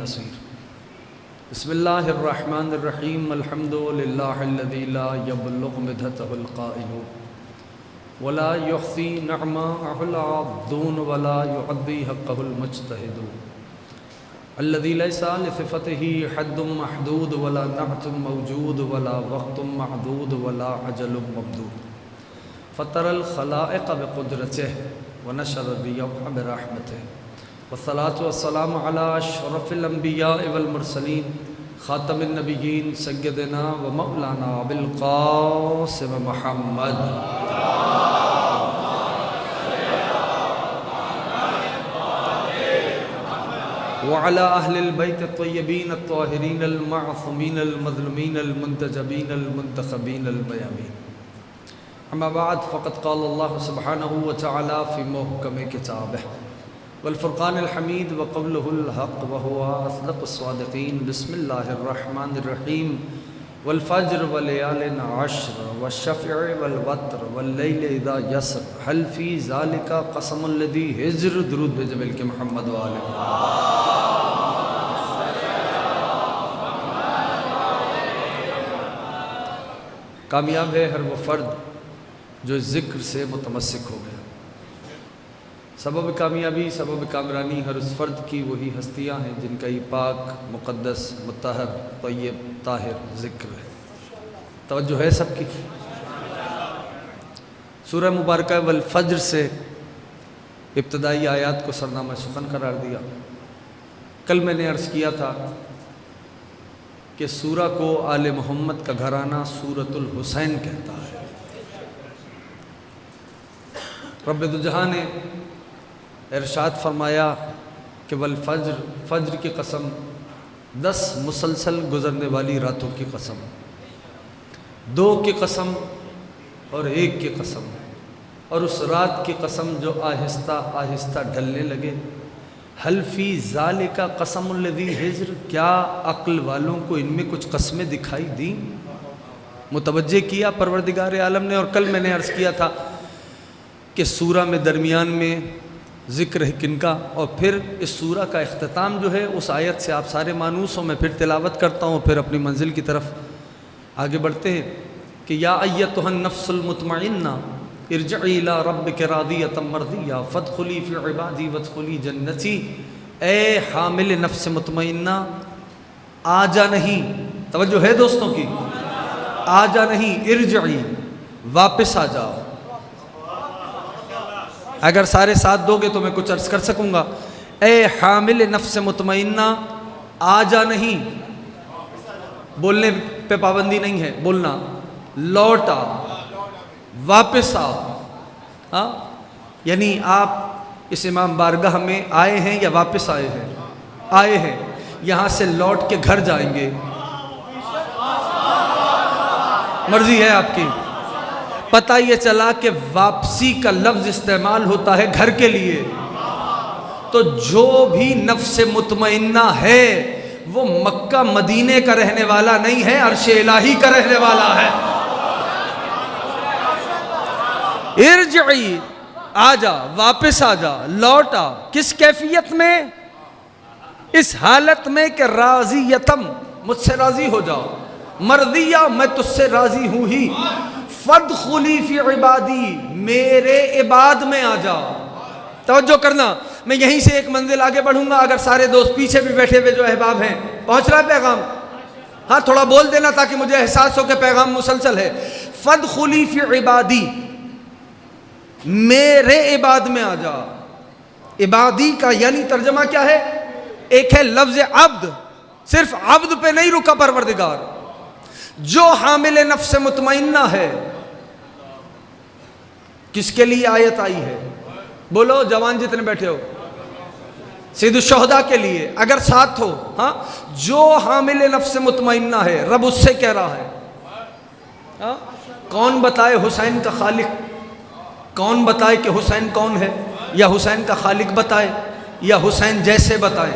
नसीर। बिस्मिल्लाहिर्रहमानिर्रहीम। अल्हम्दुलिल्लाहिल्लज़ी ला यब्लुगु मिदहतहुल क़ाइलू वला युहसी निअमतहुल आब्दून वला युअद्दी हक़्क़हुल मुज्तहिदू अल्लज़ी लैसा लिसिफ़तिही हद्दुम महदूद वला नअतुम मौजूद वला वक़्तुम मअदूद वला अजलुम ममदूद फ़तरल ख़लाइक़ बिक़ुद्रतिही व नशर बियौम बिरहमतिही वस्सलातु वस्सलामु अला अशरफिल अंबिया वल मुरसलीन ख़ातमिन नबिय्यीन सय्यदिना व मौलाना अबिल क़ासिम मुहम्मद व अला अहलिल बैत अत्तय्यबीन अत्ताहिरीन अल मअसूमीन अल मज़लूमीन अल मुंतजबीन अल मुंतखबीन अल मयामीन। अम्मा बाद फ़क़द क़ाल अल्लाहु सुब्हानहु व तआला फ़ी मुहकम किताबिही वल फ़ुरक़ानिल हमीद व क़ौलुहुल हक़ व हुवा अस्दक़ुस सादिक़ीन। बिस्मिल्लाहिर्रहमानिर्रहीम। वल फ़ज्र व लयालिन अश्र व शफ़्इ वल वत्र वल लैलि इज़ा यसर हल फ़ी ज़ालिका क़समुल लज़ी हिज्र। दुरूद भेजो मिलके मोहम्मद व आले। कामयाब है हर वो फ़र्द जो ज़िक्र से मुतमस्सिक हो गया। सबब कामयाबी सबब कामरानी हर उस फ़र्द की वही हस्तियाँ हैं जिनका ये पाक मुक़द्दस मुत्तहर तय्यब ताहिर ज़िक्र है। तवज्जो है सबकी। सूरह मुबारक वल फ़ज्र से इब्तदाई आयात को सरनामा सुखन करार दिया। कल मैंने अर्ज़ किया था कि सूरह को आले मोहम्मद का घराना सूरतुल हुसैन कहता है। रब्बे दो जहां ने इरशाद फरमाया कि वल फ़ज्र, फ़ज्र की कसम, 10 मुसलसल गुज़रने वाली रातों की कसम, 2 की कसम और 1 की कसम, और उस रात की कसम जो आहिस्ता आहिस्ता ढलने लगे। हल फ़ी ज़ालिका क़समुल लज़ी हिज्र, क्या अक्ल वालों को इनमें कुछ कस्में दिखाई दी? मुतवज्जे किया परवरदिगार आलम ने। और कल मैंने अर्ज़ किया था कि सूरा में दरमियान में ज़िक्र है किनका, और फिर इस सूरा का इख्तिताम जो है उस आयत से आप सारे मानूसों में फिर तिलावत करता हूँ, फिर अपनी मंजिल की तरफ आगे बढ़ते हैं कि या अय्यतुहन नफ्सुल मुतमइन्ना इरजिई इला रब्बिकी रादियतम मर्दिया फदखुली फ़ी इबादी वदखुली जन्नती। ए हामिल नफ्स मुतमइन्ना, आजा नहीं, तवज्जो है दोस्तों की, आजा नहीं, इरजिई, वापस आ जाओ। अगर सारे साथ दोगे तो मैं कुछ अर्ज़ कर सकूँगा। ए हामिल नफ्स मुतमइन्ना, आजा नहीं, बोलने पे पाबंदी नहीं है, बोलना, लौट आओ, वापस आओ। हाँ, यानी आप इस इमाम बारगाह में आए हैं या वापस आए हैं? आए हैं। यहाँ से लौट के घर जाएंगे, मर्जी है आपकी। पता ये चला कि वापसी का लफ्ज़ इस्तेमाल होता है घर के लिए। तो जो भी नफ्स मुतमइन्ना है वो मक्का मदीने का रहने वाला नहीं है, अर्श इलाही का रहने वाला है। इरजिई, आजा, वापस आजा, लौट आ। किस कैफियत में? इस हालत में कि राज़ियतम, मुझसे राजी हो जाओ, मर्दिया, मैं तुझसे राजी हूं ही, फदखुली फी इबादी, मेरे इबाद में आ जाओ। तवज्जो करना, मैं यहीं से एक मंजिल आगे बढ़ूंगा। अगर सारे दोस्त पीछे भी बैठे हुए जो अहबाब हैं, पहुंच रहा है पैगाम? हाँ, थोड़ा बोल देना ताकि मुझे एहसास हो कि पैगाम मुसलसल है। फदखुली फी इबादी, मेरे इबाद में आ जाओ। इबादी का यानी तर्जमा क्या है? एक है लफ्ज अब्द, सिर्फ अब्द पे नहीं रुका परवरदिगार। जो हामिल नफ्स मुतमइन्ना है, किसके लिए आयत आई है? बोलो जवान जितने बैठे हो, सैयदुश शुहदा के लिए, अगर साथ हो। हाँ, जो हामिल नफ्स मुतमइन्ना है, रब उससे कह रहा है। हाँ? कौन बताए हुसैन का खालिक? कौन बताए कि हुसैन कौन है? या हुसैन का खालिक बताए, या हुसैन जैसे बताए?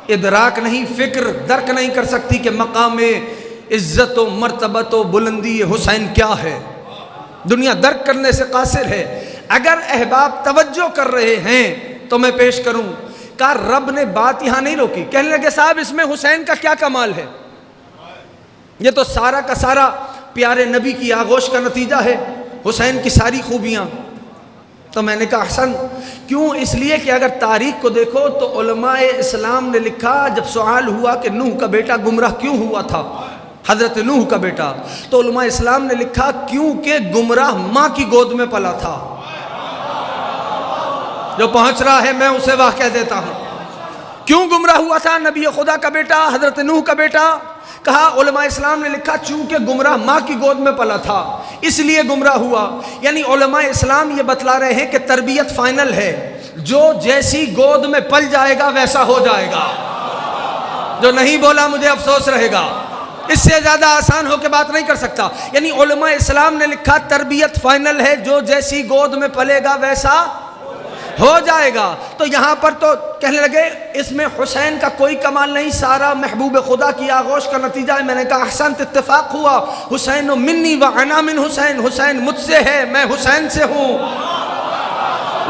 इदराक नहीं, फिक्र दर्क नहीं कर सकती कि मकाम इज्जत व मर्तबत व बुलंदी हुसैन क्या है। दुनिया दर्क करने से कासिर है। अगर अहबाब तवज्जो कर रहे हैं तो मैं पेश करूं कहा रब ने बात यहां नहीं रोकी। कहने लगे साहब इसमें हुसैन का क्या कमाल है, ये तो सारा का सारा प्यारे नबी की आगोश का नतीजा है, हुसैन की सारी खूबियां। तो मैंने कहा हसन क्यों, इसलिए कि अगर तारीख को देखो तो उलमाए इस्लाम ने लिखा, जब सवाल हुआ कि नूह का बेटा गुमराह क्यों हुआ था, हजरत नूह का बेटा, तो उलमाए इस्लाम ने लिखा क्योंकि गुमराह माँ की गोद में पला था। जो पहुंच रहा है मैं उसे वाह कह देता हूं। क्यों गुमराह हुआ था नबी खुदा का बेटा, हजरत नूह का बेटा? कहा उलमा इस्लाम ने लिखा चूंकि गुमराह माँ की गोद में पला था इसलिए गुमराह हुआ। यानी उलमा इस्लाम ये बतला रहे हैं कि तरबियत फाइनल है, जो जैसी गोद में पल जाएगा वैसा हो जाएगा। जो नहीं बोला मुझे अफसोस रहेगा, इससे ज्यादा आसान होकर बात नहीं कर सकता। यानी उलमा इस्लाम ने लिखा तरबियत फाइनल है, जो जैसी गोद में पलेगा वैसा हो जाएगा। तो यहाँ पर तो कहने लगे इसमें हुसैन का कोई कमाल नहीं, सारा महबूब खुदा की आगोश का नतीजा है। मैंने कहा अहसन, इत्तेफाक हुआ, हुसैन मिन्नी व अना मिन हुसैन, हुसैन मुझसे है मैं हुसैन से हूँ।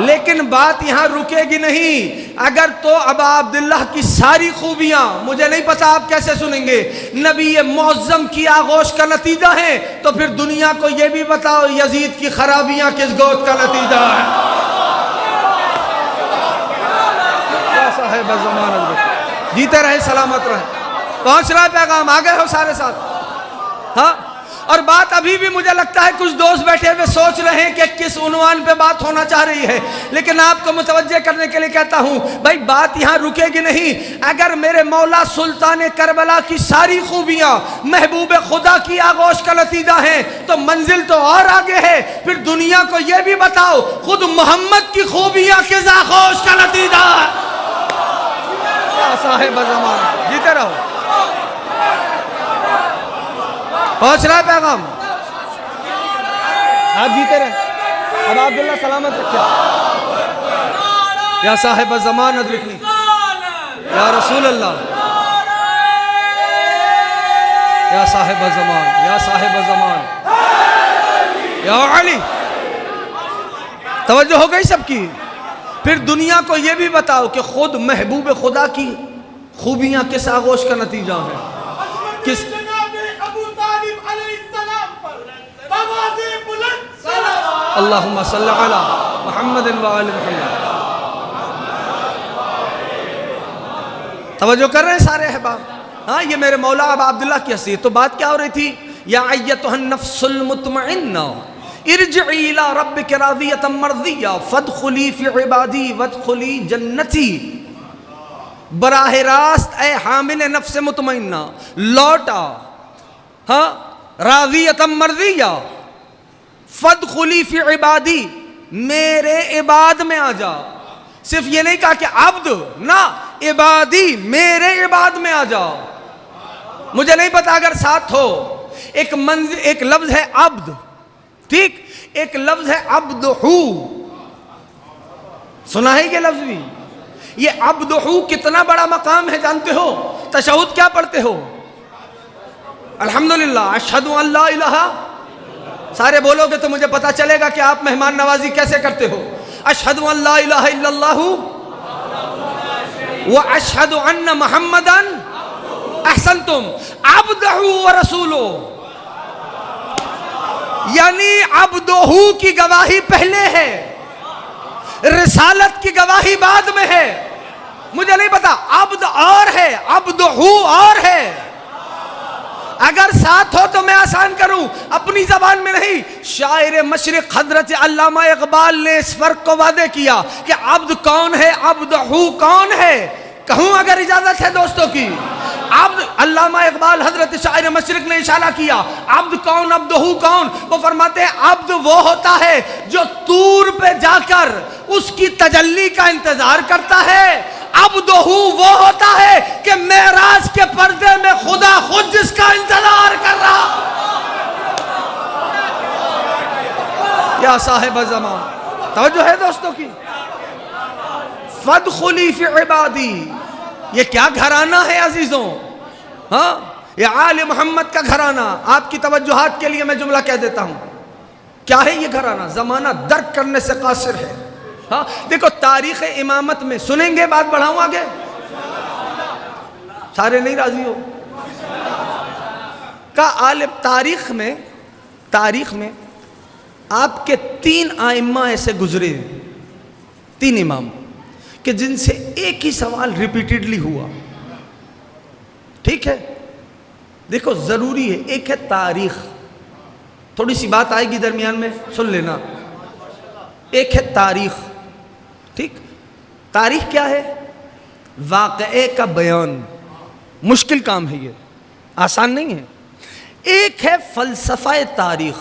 लेकिन बात यहाँ रुकेगी नहीं। अगर तो अबा अब्दुल्लाह की सारी खूबियाँ, मुझे नहीं पता आप कैसे सुनेंगे, नबी मुअज़्ज़म की आगोश का नतीजा है, तो फिर दुनिया को यह भी बताओ यजीद की खराबियाँ किस गोद का नतीजा है। जीते रहे सलामत रहे, पहुंच रहा है पैगाम, आ गए हो सारे साथ। हाँ, और बात अभी भी मुझे लगता है कुछ दोस्त बैठे हुए सोच रहे हैं कि किस उन्वान पे बात होना चाह रही है, लेकिन आपको मुतवज्जे करने के लिए कहता हूं भाई बात यहां रुकेगी नहीं। अगर मेरे मौला सुल्तान करबला की सारी खूबियां महबूब खुदा की आगोश का नतीजा है तो मंजिल तो और आगे है। फिर दुनिया को यह भी बताओ खुद मोहम्मद की खूबियां किस आगोश का नतीजा है। साहिब ज़माना, जीते रहो, पहुंच रहा है पैगाम, आप जीते रहे। अब अब्दुल्ला सलामत रखिए। या साहिब ज़मान अदरिकनी, या रसूल अल्लाह, या साहिब ज़मान, या साहिब ज़मान, या अली। तवज्जो हो गई सबकी। फिर दुनिया को यह भी बताओ कि खुद महबूब खुदा की खूबियां किस आगोश का नतीजा है, किस अल्लाहुम्मा सल्ली अला मुहम्मद व आले मुहम्मद। तवज्जो कर रहे हैं सारे अहबाब। हाँ, ये मेरे मौला अबा अब्दुल्लाह की हसीयत। तो बात क्या हो रही थी, या अय्यतुहन नफ्सुल मुतमइन्ना इरजिई इला रब्बिक रादियतम मर्दिया फदखुली फी इबादी वदखुली जन्नती। बराह रास्त ए हामिल नफ्स मुतमइन्ना लौटा, हाँ, रादियतम मर्दिया फदखुली फी इबादी, मेरे इबाद में आ जा। सिर्फ ये नहीं कहा कि अब्द ना, इबादी, मेरे इबाद में आ जा। मुझे नहीं पता अगर साथ हो, एक लफ्ज है अब्द, ठीक, एक लफ्ज है अब्दहू, सुना है ये लफ्ज भी। ये अब्दहू कितना बड़ा मकाम है जानते हो? तशहुद क्या पढ़ते हो? अल्हम्दुलिल्लाह, अशहदु अल्ला इलाहा, सारे बोलोगे तो मुझे पता चलेगा कि आप मेहमान नवाजी कैसे करते हो। अशहदु अल्ला इलाहा इल्लल्लाहु व अशहदु अन्ना मुहम्मदन अहसनतुम अब्दहू व रसूलो। यानी अब्दहू की गवाही पहले है, रिसालत की गवाही बाद में है। मुझे नहीं पता अब्द और है, अब्दहू और है। अगर साथ हो तो मैं आसान करूं, अपनी जबान में नहीं। शायर मशरिक हजरत अल्लामा इकबाल ने इस फर्क को वादे किया कि अब्द कौन है, अब्दहू कौन है। कहूं अगर इजाजत है दोस्तों की। अब्द, अल्लामा इकबाल हजरत शायर मशरिक ने इशारा किया, अब्द कौन, अब्दहू कौन? वो फरमाते हैं अब्द वो होता है जो तूर पे जाकर उसकी तजल्ली का इंतजार करता है। अब्दहू वो होता है कि मेराज के पर्दे में खुदा खुद जिसका इंतजार कर रहा। क्या साहिब ज़मान, तवज्जो है दोस्तों की। फदखुली फी इबादी, ये क्या घराना है अजीजों। हाँ, ये आले मोहम्मद का घराना। आपकी तवज्जुहात के लिए मैं जुमला कह देता हूं, क्या है ये घराना? जमाना दर्क करने से कासिर है। हाँ देखो तारीख इमामत में सुनेंगे, बात बढ़ाऊं आगे, सारे नहीं राजी हो का आलिम। तारीख में आपके 3 आइम्मा ऐसे गुजरे, 3 इमाम कि जिनसे एक ही सवाल रिपीटेडली हुआ। ठीक है, देखो जरूरी है, एक है तारीख, थोड़ी सी बात आएगी दरमियान में, सुन लेना। एक है तारीख, ठीक, तारीख क्या है? वाक़े का बयान। मुश्किल काम है ये, आसान नहीं है। एक है फलसफा तारीख।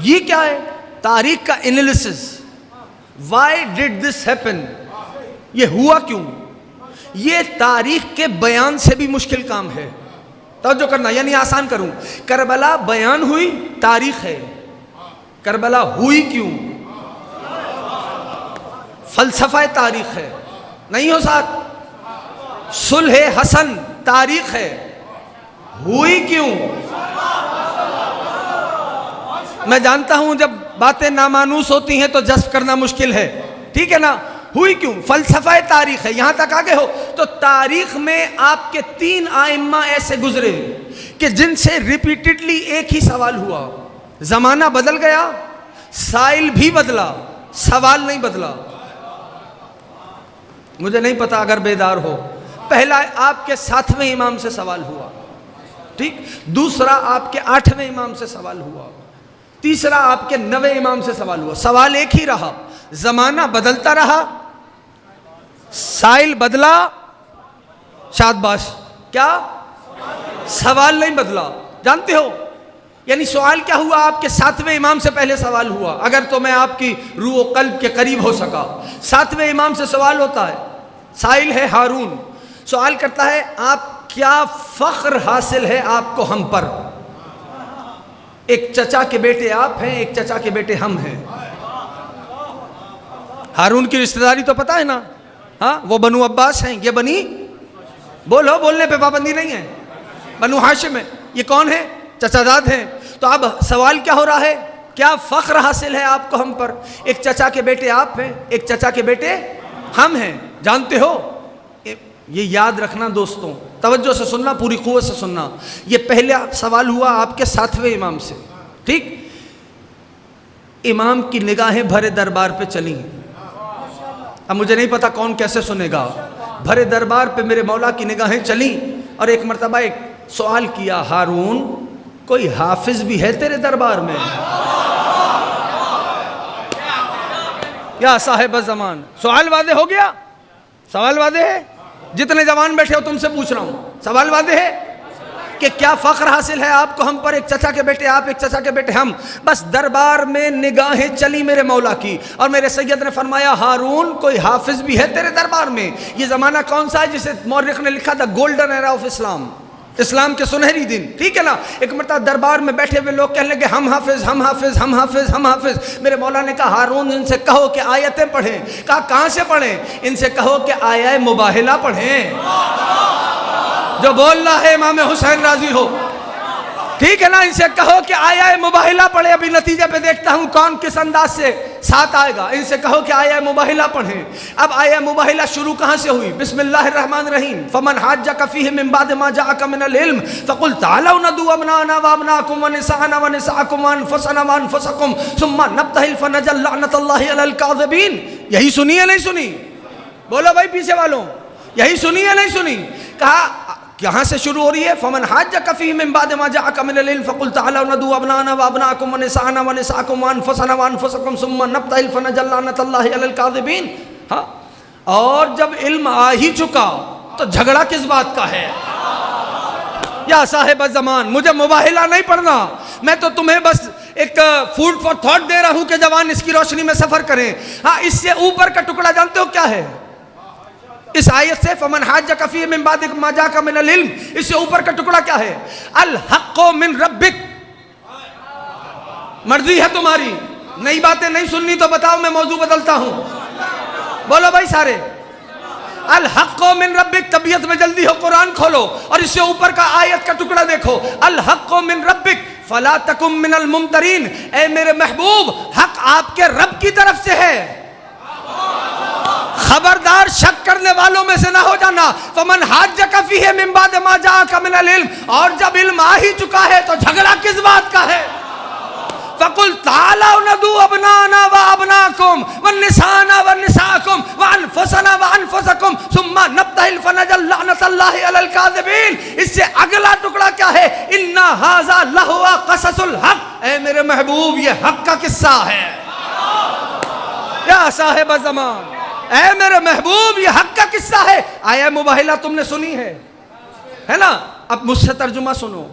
ये क्या है? तारीख का analysis, why did this happen, ये हुआ क्यों। ये तारीख के बयान से भी मुश्किल काम है, तवज्जो करना, यानी आसान करूं, करबला बयान हुई, तारीख है, करबला हुई क्यों, फलसफा तारीख है। नहीं हो साथ? सुलह हसन तारीख है, हुई क्यों? मैं जानता हूं जब बातें नामानूस होती हैं तो जज्ब करना मुश्किल है, ठीक है ना। हुई क्यों, फलसफा तारीख है। यहां तक आगे हो तो तारीख में आपके 3 आइम्मा ऐसे गुजरे कि जिनसे रिपीटेडली एक ही सवाल हुआ। जमाना बदल गया, साइल भी बदला, सवाल नहीं बदला। मुझे नहीं पता अगर बेदार हो, पहला आपके 7वें इमाम से सवाल हुआ, ठीक, दूसरा आपके 8वें इमाम से सवाल हुआ, तीसरा आपके 9वें इमाम से सवाल हुआ। सवाल एक ही रहा, जमाना बदलता रहा, साइल बदला, शाबाश, क्या सवाल नहीं बदला। जानते हो यानी सवाल क्या हुआ? आपके 7वें इमाम से पहले सवाल हुआ। अगर तो मैं आपकी रूह कल्ब के करीब हो सका, 7वें इमाम से सवाल होता है, साइल है हारून, सवाल करता है आप क्या फख्र हासिल है आपको हम पर। एक चचा के बेटे आप हैं, एक चचा के बेटे हम हैं। हारून की रिश्तेदारी तो पता है ना, हाँ, वो बनु अब्बास हैं, ये बनी, बोलो, बोलने पे पाबंदी नहीं है, बनु हाशिम है। ये कौन है? चचाजाद हैं। तो अब सवाल क्या हो रहा है? क्या फख्र हासिल है आपको हम पर। एक चचा के बेटे आप हैं, एक चचा के बेटे हम हैं। जानते हो, ये याद रखना दोस्तों, तवज्जो से सुनना, पूरी कुव्वत से सुनना। ये पहला सवाल हुआ आपके 7वें इमाम से, ठीक। इमाम की निगाहें भरे दरबार पे चली। अब मुझे नहीं पता कौन कैसे सुनेगा। भरे दरबार पे मेरे मौला की निगाहें चली और एक मरतबा एक सवाल किया, हारून कोई हाफिज भी है तेरे दरबार में? या साहिब ज़मान, सवाल वादे हो गया? सवाल वादे है? जितने जवान बैठे हो तुमसे पूछ रहा हूं, सवाल वादे है कि क्या फख्र हासिल है आपको हम पर। एक चचा के बेटे आप, एक चचा के बेटे हम। बस दरबार में निगाहें चली मेरे मौला की और मेरे सैयद ने फरमाया, हारून कोई हाफिज भी है तेरे दरबार में? ये जमाना कौन सा है जिसे मौर्रिख ने लिखा था गोल्डन एरा ऑफ इस्लाम, इस्लाम के सुनहरी दिन, ठीक है ना। एक मरतबा दरबार में बैठे हुए लोग कहने लगे, हम हाफिज, हम हाफिज, हम हाफिज, हम हाफिज। मेरे मौला ने कहा, हारून इनसे कहो कि आयतें पढ़ें। कहा कहां से पढ़ें? इनसे कहो कि आया मुबाहिला पढ़ें, जो बोल रहा है इमाम हुसैन राजी हो, ठीक है ना। इनसे कहो कि आया मुबाहिला पढ़े। अभी नतीजे पे देखता हूं कौन किस अंदाज से साथ आएगा। इनसे कहो कि आया मुबाहिला पढ़े। अब आया मुबाहिला शुरू कहां से हुई? बिस्मिल्लाहिर्रहमानिर्रहीम, फमन हाज्जक फीहि मिन बाद मा जाअक मिनल इल्म फकुल तालौ नदू अबनाना व अबनाकुम व निसाअना व निसाअकुम व अनफुसना व अनफुसकुम सुम्मा नब्तहिल फनजल लअनतुल्लाहि अलल काज़िबीन। यही सुनी है नहीं सुनी? बोलो भाई पीछे वालों, यही सुनी है नहीं सुनी? कहा यहां से शुरू हो रही है, फमन हाज्जक फीहि मिन बाद मा जाअक मिनल इल्म फकुल तालौ नदू अबनाना व अबनाकुम व निसाअना व निसाअकुम व अनफुसना व अनफुसकुम सुम्मा नब्तहिल फनजल लअनतुल्लाहि अलल काज़िबीन। हाँ, और जब इल्म आ ही चुका तो झगड़ा किस बात का है? या साहिब ज़मान, मुझे मुबाहिला नहीं पढ़ना, मैं तो तुम्हें बस एक फूड फॉर थॉट दे रहा हूं कि जवान इसकी रोशनी में सफर करें। हाँ, इससे ऊपर का टुकड़ा जानते हो क्या है? इस आयत से फमन हाज्जक फीहि मिन बाद मा जाअक मिनल इल्म, इससे ऊपर का टुकड़ा क्या है? अल हक़्क़ु मिन रब्बिक, मर्जी है तुम्हारी, नई बातें नहीं सुननी तो बताओ, मैं मौजू बदलता हूं। बोलो भाई सारे, अल हक़्क़ु मिन रब्बिक। तबीयत में जल्दी हो, कुरान खोलो और इससे ऊपर का आयत का टुकड़ा देखो, अल हक़्क़ु मिन रब्बिक फला तकुम मिनल मुमतरीन, ए मेरे महबूब हक आपके रब की तरफ से है, खबरदार शक करने वालों में से ना हो जाना। फमन हाज्जका फीहि मिन बाद मा जाअका मिनल इल्म, और जब इल्म आ ही चुका है तो झगड़ा किस बात का है। फकुल ताला नदू अबनाना व अबनाकुम व निसाना व निसाकुम व अनफुसना व अनफुसकुम सुम्मा नब्तहिल फनजल लअनतल्लाहि अलल काज़िबीन। इससे अगला टुकड़ा क्या है, इन्ना हाज़ा लहुवा क़ससुल हक़, ए मेरे महबूब ये हक का किस्सा है। या साहिब ज़मान, ऐ मेरे महबूब ये हक का किस्सा है। आया मुबाहिला तुमने सुनी है ना, अब मुझसे तर्जुमा सुनो।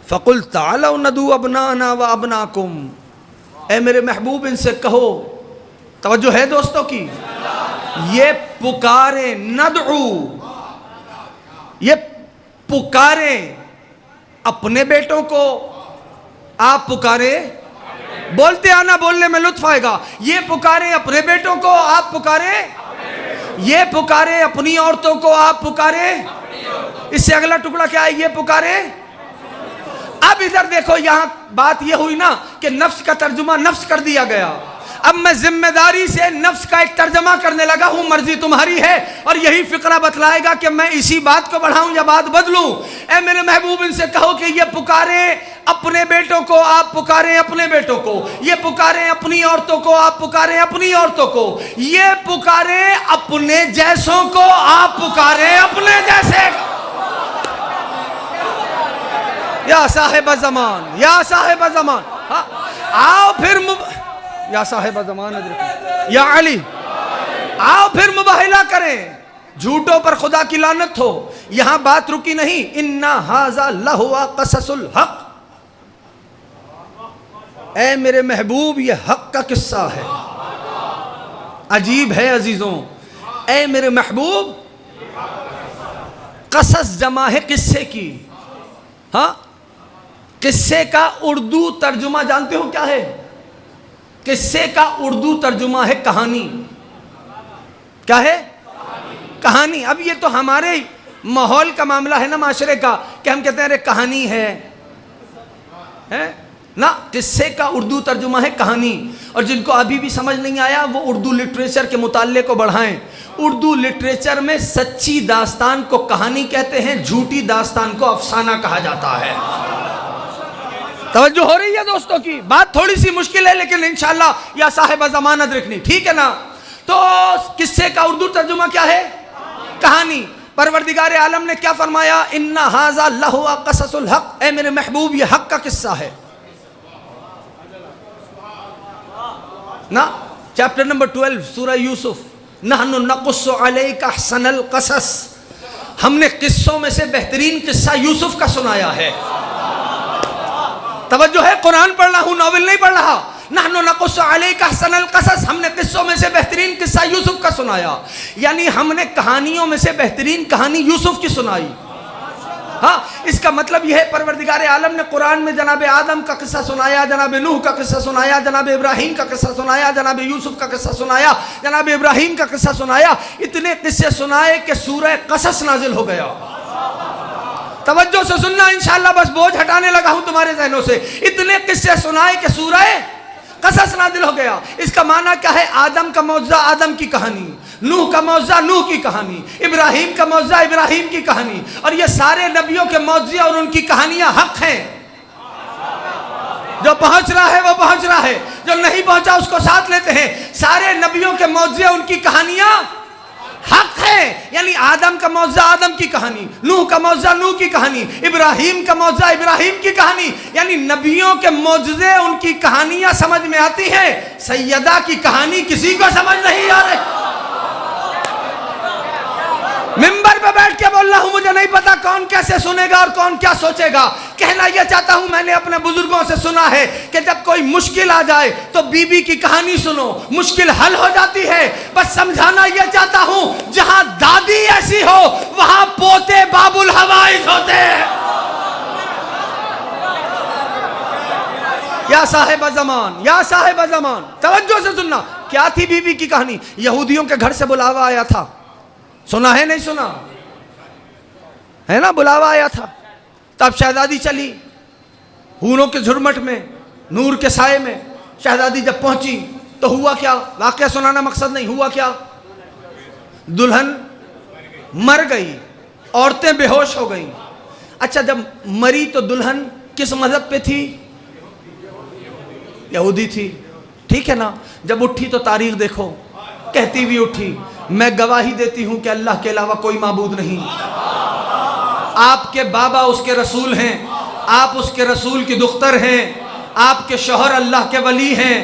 फ़कुल तालौ नदू अबनाना व अबनाकुम, ऐ मेरे महबूब इनसे कहो, तवज्जो है दोस्तों की, ये पुकारे नदू, ये पुकारे अपने बेटों को, आप पुकारे, बोलते आना, बोलने में लुत्फ आएगा। ये पुकारे अपने बेटों को, आप पुकारे, ये पुकारे अपनी औरतों को, आप पुकारे। इससे अगला टुकड़ा क्या है, ये पुकारे। अब इधर देखो, यहां बात यह हुई ना कि नफ्स का तर्जुमा नफ्स कर दिया गया। अब मैं जिम्मेदारी से नफ्स का एक तर्जमा करने लगा हूं, मर्जी तुम्हारी है, और यही फिक्रा बतलाएगा कि मैं इसी बात को बढ़ाऊं या बात बदलूं। ऐ मेरे महबूब इनसे कहो कि ये पुकारे अपने बेटों को, आप पुकारे अपने बेटों को, ये पुकारे अपनी औरतों को, आप पुकारे अपनी औरतों को, ये पुकारे अपने जैसों को, आप पुकारे अपने जैसे। या साहिब ज़मान, या साहिब ज़मान, आओ फिर या साहिब ज़मान, या अली, आओ फिर मुबाहिला करें। झूठों पर खुदा की लानत हो। यहां बात रुकी नहीं, इन्ना हाज़ा लहुवा क़ससुल हक़, ऐ मेरे महबूब ये हक का किस्सा है। अजीब है अजीजों, ऐ मेरे महबूब, कसस जमा है किस्से की। हाँ, किस्से का उर्दू तर्जुमा जानते हो क्या है? किस्से का उर्दू तर्जुमा है कहानी। क्या है? कहानी। अब ये तो हमारे माहौल का मामला है ना, माशरे का, कि हम कहते हैं अरे कहानी है ना। किस्से का उर्दू तर्जुमा है कहानी। और जिनको अभी भी समझ नहीं आया वो उर्दू लिटरेचर के मुताले को बढ़ाएं। उर्दू लिटरेचर में सच्ची दास्तान को कहानी कहते हैं, झूठी दास्तान को अफसाना कहा जाता है। तवज्जो हो रही है दोस्तों की? बात थोड़ी सी मुश्किल है, लेकिन इंशाअल्लाह या साहिब ज़मानत रखनी, ठीक है ना। तो किस्से का उर्दू तर्जुमा क्या है? कहानी। परवरदिगार आलम ने क्या फरमाया? इन्ना हाज़ा लहुवा क़ससुल हक़, ऐ मेरे महबूब ये हक का किस्सा है ना। चैप्टर नंबर 12 सूरह यूसुफ, नहनु नक़ुस्सु अलैका अहसनल क़सस, हमने किस्सों में से बेहतरीन किस्सा यूसुफ का सुनाया है। तवज्जो है, कुरान पढ़ रहा हूं, नॉवेल नहीं पढ़ रहा। नहनु नक़ुस्सु अलैका अहसनल क़सस, हमने किस्सों में से बेहतरीन किस्सा यूसुफ का सुनाया। यानी हमने कहानियों में से बेहतरीन कहानी यूसुफ की सुनाई। हाँ, इसका मतलब यह है परवरदिगार आलम ने कुरान में जनाब आदम का किस्सा सुनाया, जनाब नूह का किस्सा सुनाया, जनाब इब्राहिम का किस्सा सुनाया, जनाब यूसुफ का किस्सा सुनाया, जनाब इब्राहिम का किस्सा सुनाया। इतने किस्से सुनाए कि सूरह क़सस नाजिल हो गया। तवज्जो से सुनना, इंशाअल्लाह बस बोझ हटाने लगा हूं तुम्हारे ज़हनों से। इतने किस्से सुनाए कि सूरह क़सस नाजिल हो गया। इसका माना क्या है? आदम का मौजज़ा आदम की कहानी, नूह का मौजज़ा नूह की कहानी, इब्राहिम का मौजज़ा इब्राहिम की कहानी। और ये सारे नबियों के मौजज़े और उनकी कहानियां हक हैं। जो पहुंच रहा है वो पहुंच रहा है, जो नहीं पहुंचा उसको साथ लेते हैं। सारे नबियों के मौजज़े, उनकी कहानियां हक है। यानी आदम का मौजज़ा आदम की कहानी, नूह का मौजज़ा नूह की कहानी, इब्राहिम का मौजज़ा इब्राहिम की कहानी। यानी नबियों के मौजज़े, उनकी कहानियां समझ में आती हैं। सैयदा की कहानी किसी को समझ नहीं आ रही। मिंबर पे बैठ के बोल रहा हूं, मुझे नहीं पता कौन कैसे सुनेगा और कौन क्या सोचेगा। कहना यह चाहता हूं, मैंने अपने बुजुर्गों से सुना है कि जब कोई मुश्किल आ जाए तो बीबी की कहानी सुनो, मुश्किल हल हो जाती है। बस समझाना यह चाहता हूं, जहां दादी ऐसी हो वहां पोते बाबुल हवाइज होते हैं। या साहिब ज़मान, या साहिब ज़मान, तवज्जो से सुनना। क्या थी बीबी की कहानी? यहूदियों के घर से बुलावा आया था। सुना है नहीं सुना है ना? बुलावा आया था, तब शहजादी चली, हूरों के झुरमट में, नूर के साए में शहजादी जब पहुंची तो हुआ क्या? वाकया सुनाना मकसद नहीं, हुआ क्या? दुल्हन मर गई, औरतें बेहोश हो गईं। अच्छा, जब मरी तो दुल्हन किस मजहब पे थी? यहूदी थी, ठीक है ना। जब उठी तो तारीख देखो, कहती भी उठी, मैं गवाही देती हूं कि अल्लाह के अलावा कोई माबूद नहीं, आपके बाबा उसके रसूल हैं, आप उसके रसूल की दुख्तर हैं, आपके शौहर अल्लाह के वली हैं,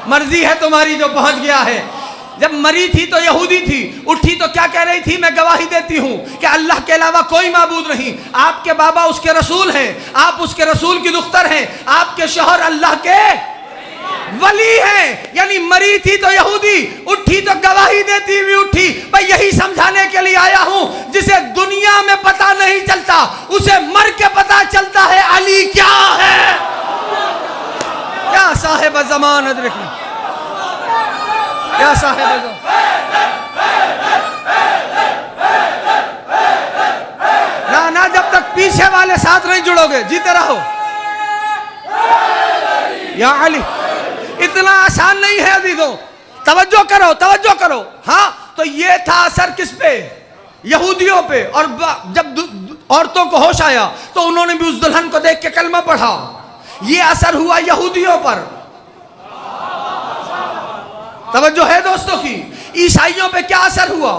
मर्जी है तुम्हारी जो पहुंच गया है। जब मरी थी तो यहूदी थी, उठी तो क्या कह रही थी? मैं गवाही देती हूं कि अल्लाह के अलावा कोई माबूद नहीं, आपके बाबा उसके रसूल हैं, आप उसके रसूल की दुख्तर हैं, आपके शौहर अल्लाह के वली हैं। यानी मरी थी तो यहूदी, उठी तो गवाही देती हुई उठी। मैं यही समझाने के लिए आया हूं, जिसे दुनिया में पता नहीं चलता उसे मर के पता चलता है अली क्या है। क्या साहिब ज़मान अदरिक, क्या साहिब ज़मान। ना ना, जब तक पीछे वाले साथ नहीं जुड़ोगे जीते रहो। या अली, इतना आसान नहीं है अजीजों, तवज्जो करो, तवज्जो करो। हाँ, तो ये था असर किस पे? यहूदियों पे। और जब औरतों को होश आया तो उन्होंने भी उस दुल्हन को देख के कलमा पढ़ा। ये असर हुआ यहूदियों पर। तवज्जो है दोस्तों की। ईसाइयों पे क्या असर हुआ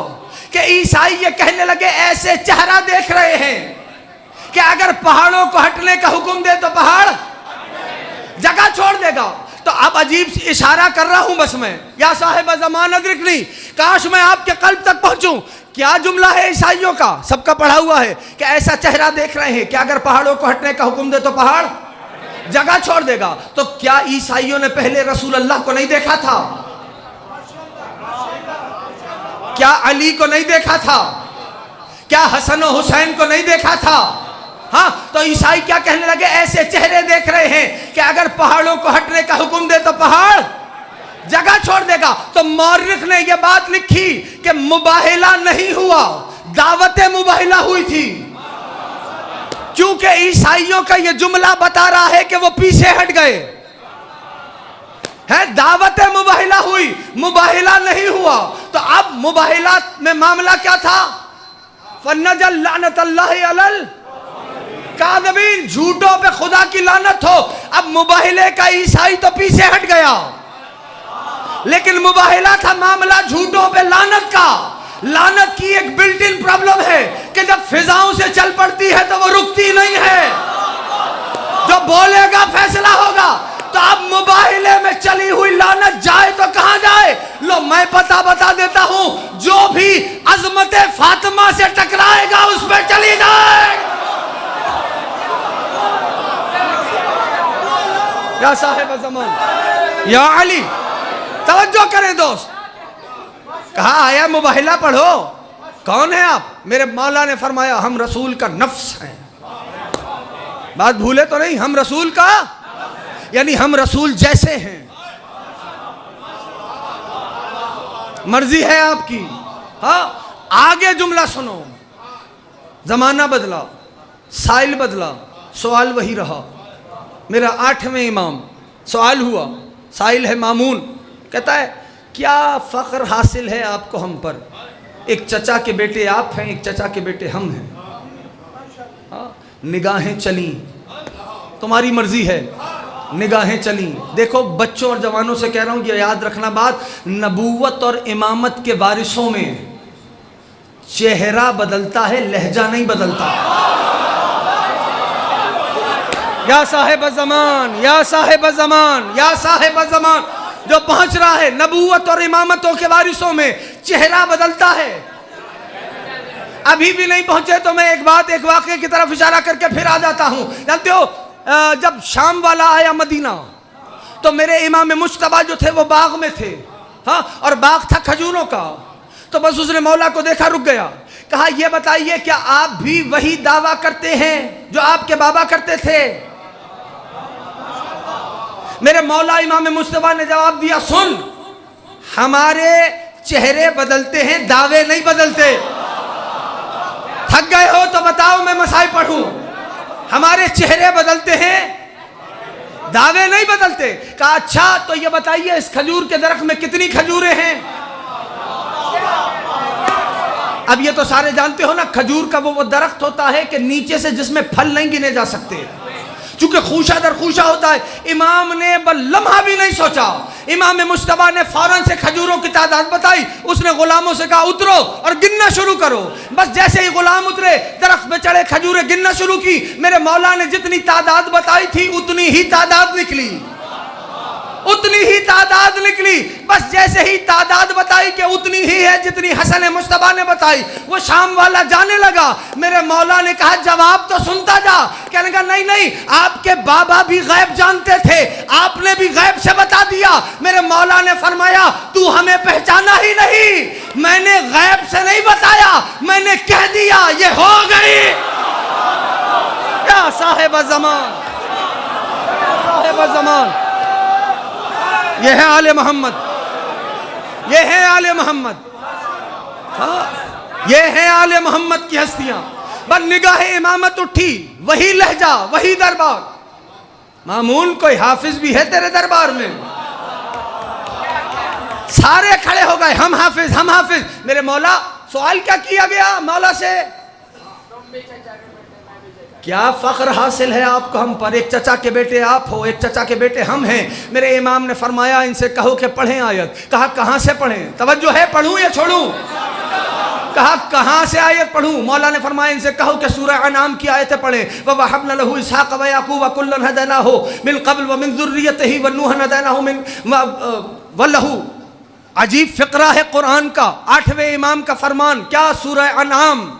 कि ईसाई ये कहने लगे, ऐसे चेहरा देख रहे हैं कि अगर पहाड़ों को हटने का हुक्म दे तो पहाड़ जगह छोड़ देगा। तो अब अजीब इशारा कर रहा हूं बस मैं, या साहिब ज़मान अदरिकनी, काश मैं आपके कल्ब तक पहुंचूं। क्या जुमला है ईसाइयों का, सबका पढ़ा हुआ है कि ऐसा चेहरा देख रहे हैं कि अगर पहाड़ों को हटने का हुक्म दे तो पहाड़ जगह छोड़ देगा। तो क्या ईसाइयों ने पहले रसूल अल्लाह को नहीं देखा था? क्या अली को नहीं देखा था? क्या हसन और हुसैन को नहीं देखा था? हाँ, तो ईसाई क्या कहने लगे, ऐसे चेहरे देख रहे हैं कि अगर पहाड़ों को हटने का हुक्म दे तो पहाड़ जगह छोड़ देगा। तो मौर्रिख ने यह बात लिखी कि मुबाहिला नहीं हुआ, दावत मुबाहिला हुई थी। क्योंकि ईसाइयों का यह जुमला बता रहा है कि वो पीछे हट गए है, दावत मुबाहिला हुई, मुबाहिला नहीं हुआ। तो अब मुबाहिला में मामला क्या था? फन्नजल लानतल्लाहि अलल काज़िबीन, झूठों पे खुदा की लानत हो। अब मुबाहिले का ईसाई तो पीछे हट गया, लेकिन मुबाहिला था मामला झूठों पे लानत का। लानत की एक बिल्ट इन प्रॉब्लम है कि जब फिजाओं से चल पड़ती है तो वो रुकती नहीं है, जो बोलेगा फैसला होगा। तो अब मुबाहिले में चली हुई लानत जाए तो कहां जाए? लो मैं पता बता देता हूं, जो भी अजमत फातिमा से टकराएगा उस पर चली जाए। या साहिब ज़मान, या अली, तवज्जो करें दोस्त। कहा आया मुबाहिला पढ़ो, कौन है आप? मेरे मौला ने फरमाया हम रसूल का नफ्स हैं। बात भूले तो नहीं, हम रसूल का, यानी हम रसूल जैसे हैं। मर्जी है आपकी। हाँ, आगे जुमला सुनो। जमाना बदला, साइल बदला, सवाल वही रहा। मेरा 8वें इमाम, सवाल हुआ, साइल है मामून, कहता है क्या फ़ख्र हासिल है आपको हम पर? एक चचा के बेटे आप हैं, एक चचा के बेटे हम हैं। हाँ, निगाहें चली, तुम्हारी मर्जी है, निगाहें चली। देखो बच्चों और जवानों से कह रहा हूँ, ये याद रखना बात, नबूवत और इमामत के वारिसों में चेहरा बदलता है, लहजा नहीं बदलता। या साहिब ज़मान, या साहिब ज़मान, या साहिब ज़मान, जो पहुंच रहा है नबूवत और इमामतों के वारिसों में चेहरा बदलता है। अभी भी नहीं पहुंचे तो मैं एक बात, एक वाक़े की तरफ इशारा करके फिर आ जाता हूं। जानते हो, जब शाम वाला आया मदीना तो मेरे इमाम मुश्तबा जो थे वो बाग में थे। हाँ, और बाग था खजूरों का। तो बस उसने मौला को देखा, रुक गया, कहा ये बताइए क्या आप भी वही दावा करते हैं जो आपके बाबा करते थे? मेरे मौला इमाम मुश्तबा ने जवाब दिया, सुन, हमारे चेहरे बदलते हैं, दावे नहीं बदलते। थक गए हो तो बताओ, मैं मसाई पढ़ूं। हमारे चेहरे बदलते हैं, दावे नहीं बदलते। कहा अच्छा तो ये बताइए इस खजूर के दरख्त में कितनी खजूरें हैं? अब ये तो सारे जानते हो ना, खजूर का वो दरख्त होता है कि नीचे से जिसमें फल नहीं गिने जा सकते, चूंकि खूशा दर खूशा होता है। इमाम ने बल लम्हा भी नहीं सोचा, इमाम मुश्तबा ने फौरन से खजूरों की तादाद बताई। उसने गुलामों से कहा उतरो और गिनना शुरू करो। बस जैसे ही गुलाम उतरे, दरख्त पे चढ़े, खजूरें गिनना शुरू की। मेरे मौला ने जितनी तादाद बताई थी उतनी ही तादाद निकली, उतनी ही तादाद निकली। बस जैसे ही तादाद बताई कि उतनी ही है जितनी हसन मुश्तबा ने बताई, वो शाम वाला जाने लगा। मेरे मौला ने कहा जवाब तो सुनता जा। कहने लगा नहीं नहीं, आपके बाबा भी गैब जानते थे, आपने भी गैब से बता दिया। मेरे मौला ने फरमाया तू हमें पहचाना ही नहीं, मैंने गैब से नहीं बताया, मैंने कह दिया ये हो गई। या साहिब ज़मान, साहिब ज़मान, ये है आले मोहम्मद, ये है आले मोहम्मद। हाँ, ये है आले मोहम्मद की हस्तियां। बस निगाह इमामत उठी, वही लहजा, वही दरबार। मामून कोई हाफिज भी है तेरे दरबार में? सारे खड़े हो गए, हम हाफिज, हम हाफिज। मेरे मौला, सवाल क्या किया गया मौला से? क्या फख्र हासिल है आपको हम पर? एक चचा के बेटे आप हो, एक चचा के बेटे हम हैं। मेरे इमाम ने फरमाया इनसे कहो कि पढ़ें आयत। कहा कहाँ से पढ़ें? तवज्जो है, पढ़ूं या छोड़ूं? कहा कहाँ से आयत पढ़ूं? मौला ने फरमाया इनसे कहो कि सूरह अनाम की आयतें पढ़ें। ववहबना लहू इसहाक व याकूब व कुल्लन हदैनाहु मिन क़ब्ल व मिन ज़ुर्रियतिही व नूहन हदैनाहु मिन व लहू। अजीब फ़िक्रा है कुरान का। 8वें इमाम का फरमान क्या? सूरह अनाम,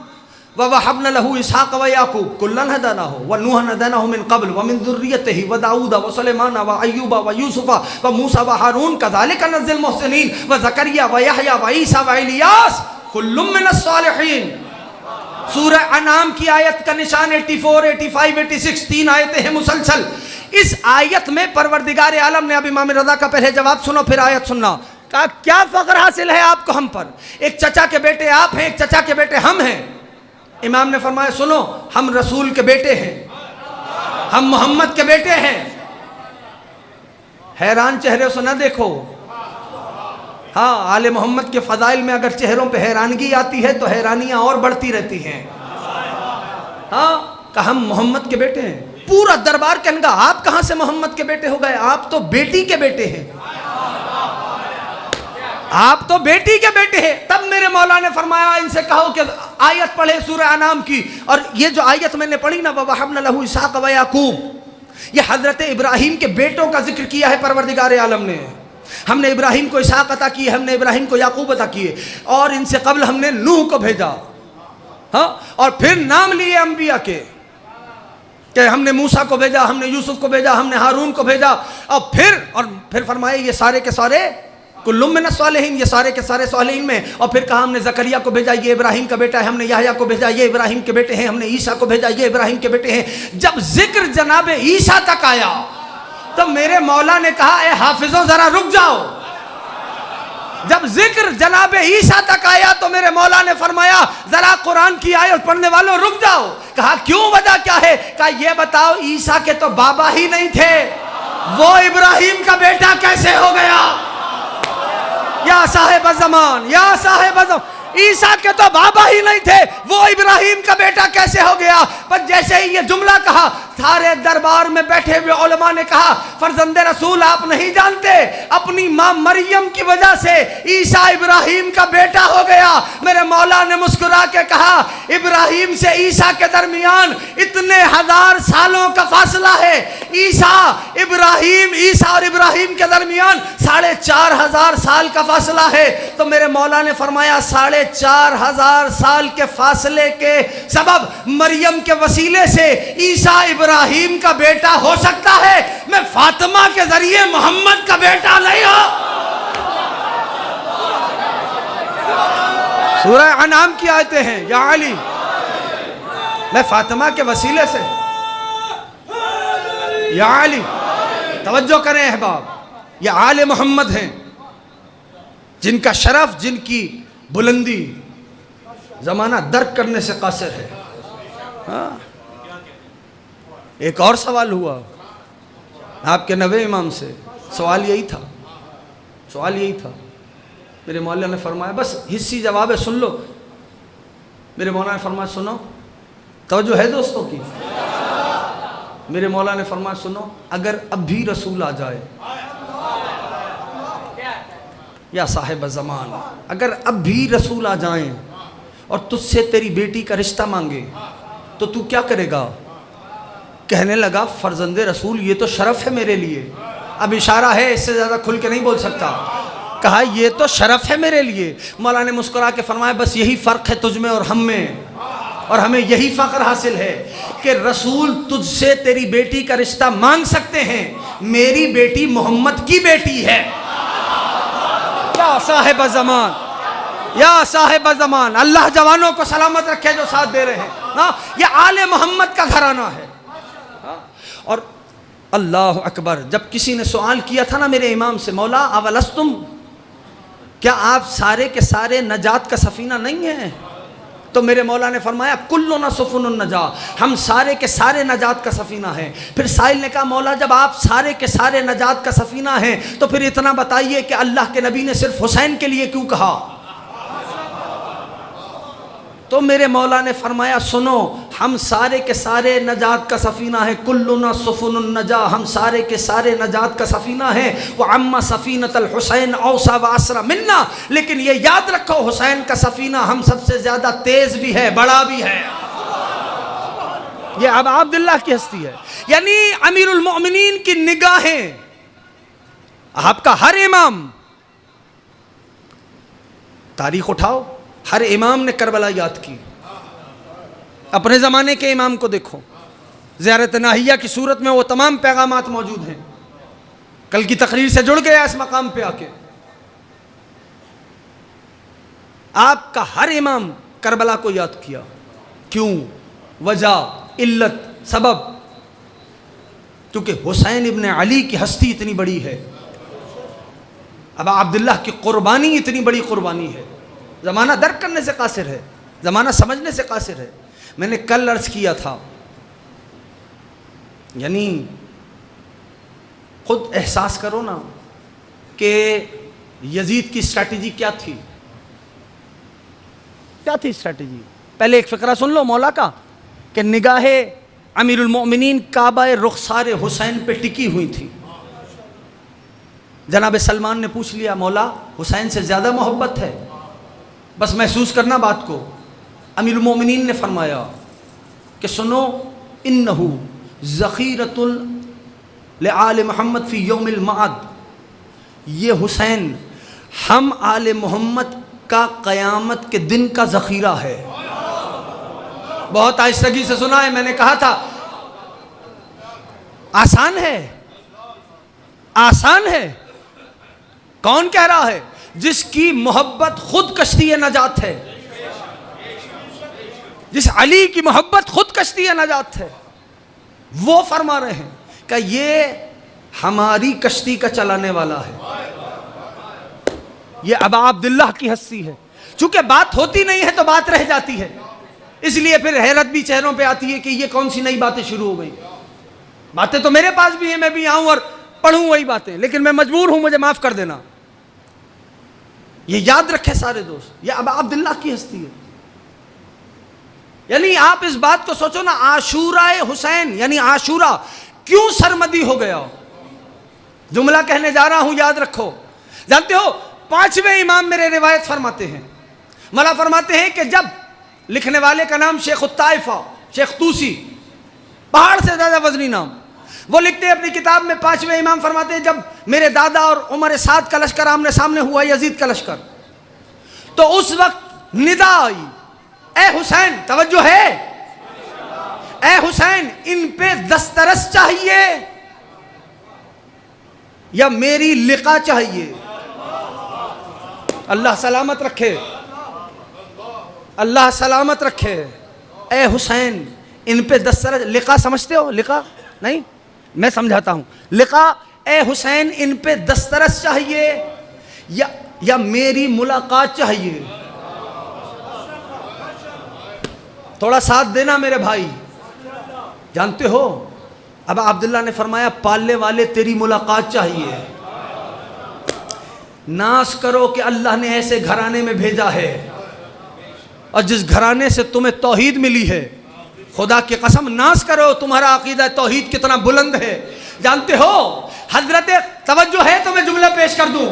ववहबना लहू इसहाक व याकूब कुल्लन हदैनाहु व नूहन हदैनाहु मिन क़ब्ल व मिन ज़ुर्रियतिही व दाऊद व सुलैमान व अय्यूब व यूसुफ व मूसा व हारून कज़ालिका नज़्ज़िल मुहसिनीन व ज़करिया व यहया व ईसा व इलियास कुल्लुम मिनस सालिहीन। सूरह अनाम की आयत का निशान 84, 85, 86 3 आयतें हैं मुसलसल। इस आयत में परवरदिगार आलम ने, अब इमाम रज़ा का पहले जवाब सुनो फिर आयत सुनना। कहा क्या फ़ख्र हासिल है आपको हम पर? एक चचा के बेटे आप हैं, एक चचा के बेटे हम हैं। इमाम ने फरमाया सुनो, हम रसूल के बेटे हैं, हम मोहम्मद के बेटे हैं। हैरान चेहरे से न देखो। हाँ, आले मोहम्मद के फ़ज़ाइल में अगर चेहरों पे हैरानगी आती है तो हैरानियां और बढ़ती रहती हैं। हाँ, कहा हम मोहम्मद के बेटे हैं। पूरा दरबार कहने लगा आप कहां से मोहम्मद के बेटे हो गए? आप तो बेटी के बेटे हैं, आप तो बेटी के बेटे हैं। तब मेरे मौला ने फरमाया इनसे कहो कि आयत पढ़े सूरह अनाम की। और ये जो आयत मैंने पढ़ी ना, ववहबना लहू इसहाक व याकूब, ये हजरत इब्राहिम के बेटों का जिक्र किया है परवरदिगार आलम ने। हमने इब्राहिम को इसहाक अता किए, हमने इब्राहिम को याकूब अता किए, और इनसे कबल हमने नूह को भेजा। हाँ, और फिर नाम लिए अंबिया के, कि हमने मूसा को भेजा, हमने यूसुफ को भेजा, हमने हारून को भेजा। और फिर फरमाए ये सारे के सारे कुल्लुम मिनस सालिहीन, ये सारे के सारे सालिहीन में। और फिर कहा हमने ज़करिया को भेजा, ये इब्राहिम का बेटा है, हमने याहया को भेजा, ये इब्राहिम के बेटे हैं, हमने ईसा को भेजा, ये इब्राहिम के बेटे हैं। जब जिक्र जनाब ईसा तक आया तो मेरे मौला ने कहा ए हाफिजों जरा रुक जाओ। जब जिक्र जनाब ईसा तक आया तो मेरे मौला ने फरमाया जरा कुरान की आयत पढ़ने वालों रुक जाओ। कहा क्यों, वजह क्या है? कहा ये बताओ ईसा के तो बाबा ही नहीं थे, वो इब्राहिम का बेटा कैसे हो गया? या साहिब ज़मान, या साहिब ज़मान, ईसा के तो बाबा ही नहीं थे, वो इब्राहिम का बेटा कैसे हो गया? पर जैसे ही ये जुमला कहा, सारे दरबार में बैठे हुए उलमा ने कहा फर्जंदे रसूल आप नहीं जानते, अपनी माँ मरियम की वजह से ईसा इब्राहिम का बेटा हो गया। मेरे मौला ने मुस्कुरा के कहा इब्राहिम से ईसा के दरमियान इतने हजार सालों का फासला है। ईसा और इब्राहिम के दरमियान 4,500 साल का फासला है। तो मेरे मौला ने फरमाया 4,500 साल के फासले के सबब मरियम के वसीले से ईसा इब्राहिम का बेटा हो सकता है, मैं फातिमा के जरिए मोहम्मद का बेटा नहीं हो। सूरह अनाम की आयतें हैं, या अली मैं फातिमा के वसीले से, या अली तवज्जो करें अहबाब, ये आले मोहम्मद हैं जिनका शरफ, जिनकी बुलंदी जमाना दर्क करने से कासिर है। हाँ? एक और सवाल हुआ आपके नवे इमाम से, सवाल यही था, सवाल यही था। मेरे मौला ने फरमाया, बस हिस्सी जवाब है, सुन लो। मेरे मौला ने फरमाया सुनो, तवज्जो है दोस्तों की। मेरे मौला ने फरमाया सुनो, अगर अब भी रसूल आ जाए, या साहिब ज़मान, अगर अब भी रसूल आ जाएं और तुझसे तेरी बेटी का रिश्ता मांगे तो तू क्या करेगा? कहने लगा, फर्जंदे रसूल ये तो शरफ है मेरे लिए। अब इशारा है, इससे ज़्यादा खुल के नहीं बोल सकता। कहा ये तो शरफ है मेरे लिए। मौला ने मुस्कुरा के फरमाया, बस यही फ़र्क है तुझ में और हम में, और हमें यही फ़ख्र हासिल है कि रसूल तुझसे तेरी बेटी का रिश्ता मांग सकते हैं। मेरी बेटी मोहम्मद की बेटी है। या साहिब ज़मान, या साहिब ज़मान, अल्लाह जवानों को सलामत रखे जो साथ दे रहे हैं ना। ये आले मोहम्मद का घराना है। और अल्लाह अकबर, जब किसी ने सवाल किया था ना मेरे इमाम से, मौला अवलस्तुम, क्या आप सारे के सारे नजात का सफ़ीना नहीं हैं? तो मेरे मौला ने फरमाया, कुल्लुना सुफुनुन नजा, हम सारे के सारे नजात का सफ़ीना है। फिर साहिल ने कहा, मौला जब आप सारे के सारे नजात का सफ़ीना हैं तो फिर इतना बताइए कि अल्लाह के नबी ने सिर्फ हुसैन के लिए क्यों कहा? तो मेरे मौला ने फरमाया, सुनो, हम सारे के सारे नजात का सफ़ीना है। कुल्लुना सुफुनुन नजा, हम सारे के सारे नजात का सफ़ीना है। वो अम्मा सफ़ीनतल हुसैन औसा व असरा मिन्ना, लेकिन ये याद रखो, हुसैन का सफ़ीना हम सबसे ज़्यादा तेज़ भी है, बड़ा भी है। ये अब अब्दुल्लाह की हस्ती है, यानी अमीरुल मोमिनीन की निगाहें। आपका हर इमाम, तारीख उठाओ, हर इमाम ने करबला याद की। अपने ज़माने के इमाम को देखो, ज़ियारत नाहिया की सूरत में वो तमाम पैगामात मौजूद हैं। कल की तकरीर से जुड़ गया इस मकाम पे आके। आपका हर इमाम करबला को याद किया। क्यों? वजह, इल्लत, सबब, क्योंकि हुसैन इब्न अली की हस्ती इतनी बड़ी है। अब अब्दुल्लाह की कुर्बानी इतनी बड़ी कुर्बानी है। ज़माना दर्क करने से कासिर है, ज़माना समझने से कासिर है। मैंने कल अर्ज़ किया था, यानी खुद एहसास करो ना कि यजीद की स्ट्रैटेजी क्या थी। क्या थी स्ट्रैटेजी? पहले एक फ़िक्रा सुन लो मौला का, कि निगाहे अमीरुल मोमिनीन काबा रुखसार हुसैन पे टिकी हुई थी। जनाब सलमान ने पूछ लिया, मौला हुसैन से ज़्यादा मोहब्बत है? बस महसूस करना बात को। अमीरुल मोमिनीन ने फरमाया कि सुनो, इन्नहु ज़ख़ीरतुल ले आले मोहम्मद फ़ी यौमिल मआद, ये हुसैन हम आले मोहम्मद का क़यामत के दिन का ज़ख़ीरा है। बहुत आहिस्तगी से सुना है, मैंने कहा था आसान है, आसान है। कौन कह रहा है? जिसकी मोहब्बत खुद कश्ती नजात है, जिस अली की मोहब्बत खुद कश्ती नजात है, वो फरमा रहे हैं कि ये हमारी कश्ती का चलाने वाला है। ये अबा अब्दुल्लाह की हस्ती है। चूंकि बात होती नहीं है तो बात रह जाती है, इसलिए फिर हैरत भी चेहरों पे आती है कि ये कौन सी नई बातें शुरू हो गई। बातें तो मेरे पास भी है, मैं भी आऊं और पढ़ूं वही बातें, लेकिन मैं मजबूर हूं, मुझे माफ कर देना। ये याद रखे सारे दोस्त, ये अबा अब्दुल्लाह की हस्ती है। यानी आप इस बात को सोचो ना, आशूरा हुसैन, यानी आशूरा क्यों सरमदी हो गया। जुमला कहने जा रहा हूं, याद रखो। जानते हो, 5वें इमाम मेरे रिवायत फरमाते हैं, मला फरमाते हैं कि जब लिखने वाले का नाम शेख उत्ताइफा, शेख तूसी, पहाड़ से ज्यादा वजनी नाम, वो लिखते हैं अपनी किताब में, 5वें इमाम फरमाते हैं, जब मेरे दादा और उमर साद का लश्कर आमने सामने हुआ, यजीद का लश्कर, तो उस वक्त निदा आई, ए हुसैन, तवज्जो है, ए हुसैन, इन पे दस्तरस चाहिए या मेरी लिका चाहिए? अल्लाह सलामत रखे, अल्लाह सलामत रखे। ए हुसैन, इन पे दस्तरस, लिका समझते हो? लिका नहीं, मैं समझाता हूं। लिका, ए हुसैन, इन पे दस्तरस चाहिए या मेरी मुलाकात चाहिए? थोड़ा साथ देना मेरे भाई। जानते हो अब अब्दुल्ला ने फरमाया पालने वाले तेरी मुलाकात चाहिए, नाश करो कि अल्लाह ने ऐसे घराने में भेजा है और जिस घराने से तुम्हें तौहीद मिली है, खुदा की कसम नाश करो, तुम्हारा अकीदा तौहीद कितना बुलंद है। जानते हो हजरत, तवज्जो है तो मैं जुमला पेश कर दूं,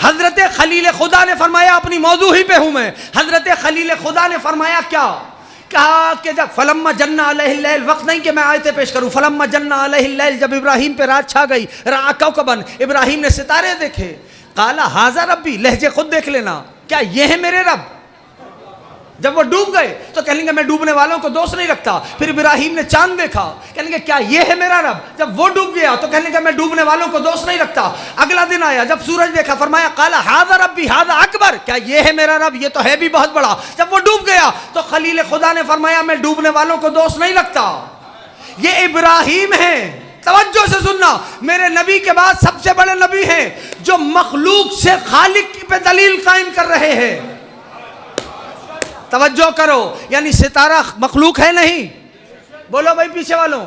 हजरत खलील खुदा ने फरमाया, अपनी मौजू ही पे हूं मैं, हजरत खलील खुदा ने फरमाया क्या कहा कि जब फलम्मा जन्ना अलैहिल लैल, वक्त नहीं कि मैं आयतें पेश करूं, फलम्मा जन्ना अलैहिल लैल, जब इब्राहिम पे रात छा गई, रा कौकबन, इब्राहिम ने सितारे देखे, काला हाजा रब्बी, लहजे खुद देख लेना, क्या ये है मेरे रब। जब वो डूब गए तो कहेंगे मैं डूबने वालों को दोष नहीं रखता। फिर इब्राहिम ने चांद देखा, कहेंगे क्या ये है मेरा रब। जब वो डूब गया तो कहेंगे मैं डूबने वालों को दोष नहीं रखता। अगला दिन आया, जब सूरज देखा, फरमाया काला हादा रब्बी हादा अकबर, क्या ये है मेरा रब, ये तो है भी बहुत बड़ा। जब वो डूब गया तो खलील खुदा ने फरमाया मैं डूबने वालों को दोष नहीं रखता। ये इब्राहिम है, तवज्जो से सुनना, मेरे नबी के बाद सबसे बड़े नबी हैं जो मखलूक से खालिक पे दलील कायम कर रहे हैं। तवज्जो करो, यानी सितारा मखलूक है नहीं, बोलो भाई पीछे वालों,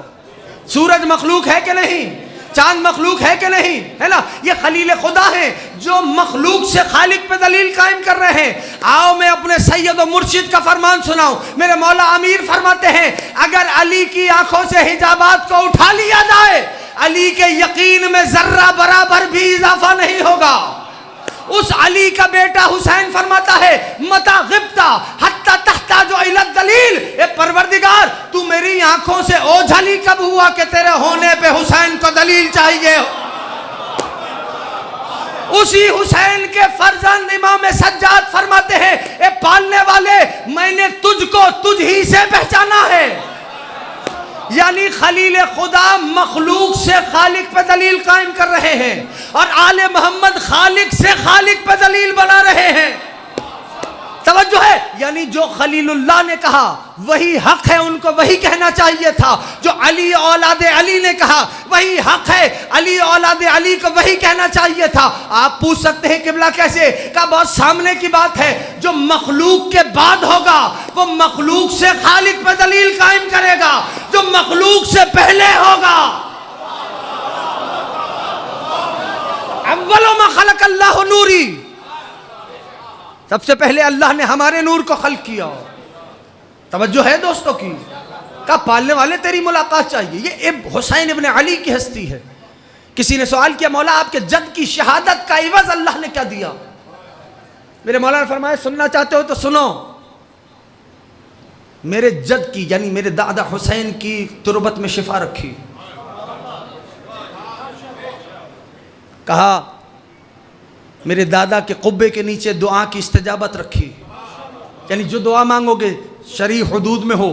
सूरज मखलूक है कि नहीं, चांद मखलूक है कि नहीं, है ना। ये खलील खुदा है जो मखलूक से खालिक पे दलील कायम कर रहे हैं। आओ मैं अपने सैयद और मुर्शिद का फरमान सुनाऊं। मेरे मौला अमीर फरमाते हैं, अगर अली की आंखों से हिजाबात को उठा लिया जाए, अली के यकीन में जर्रा बराबर भी इजाफा नहीं होगा। उस अली का बेटा हुसैन फरमाता है, मता गिब्ता हत्ता तहता जो इलत दलील, ए परवरदिगार तू मेरी आंखों से ओझली कब हुआ कि तेरे होने पे हुसैन को दलील चाहिए। उसी हुसैन के फर्जंद इमाम सज्जाद फरमाते हैं, ए पालने वाले मैंने तुझको तुझ ही से पहचाना है। यानी खलील खुदा मखलूक से खालिक पे दलील कायम कर रहे हैं और आले मोहम्मद खालिक से खालिक पे दलील बना रहे हैं। तवज्जो है, यानी जो खलीलुल्लाह ने कहा वही हक है, उनको वही कहना चाहिए था। जो अली औलाद अली ने कहा वही हक है, अली औलाद अली को वही कहना चाहिए था। आप पूछ सकते हैं किबला कैसे, का बहुत सामने की बात है। जो मखलूक के बाद होगा वो मखलूक से खालिक पे दलील कायम करेगा, जो मखलूक से पहले होगा। अव्वलो मा खलक़ल्लाहु नूरी, सबसे पहले अल्लाह ने हमारे नूर को खल्क किया। तवज्जो है दोस्तों की, का पालने वाले तेरी मुलाकात चाहिए। ये हुसैन इब्न अली की हस्ती है। किसी ने सवाल किया, मौला आपके जद की शहादत का इवज अल्लाह ने क्या दिया। मेरे मौला ने फरमाया, सुनना चाहते हो तो सुनो। मेरे जद की यानी मेरे दादा हुसैन की तुरबत में शिफा रखी। कहा मेरे दादा के कुब्बे के नीचे दुआ की इस्तिजाबत रखी, यानी जो दुआ मांगोगे शरई हुदूद में हो,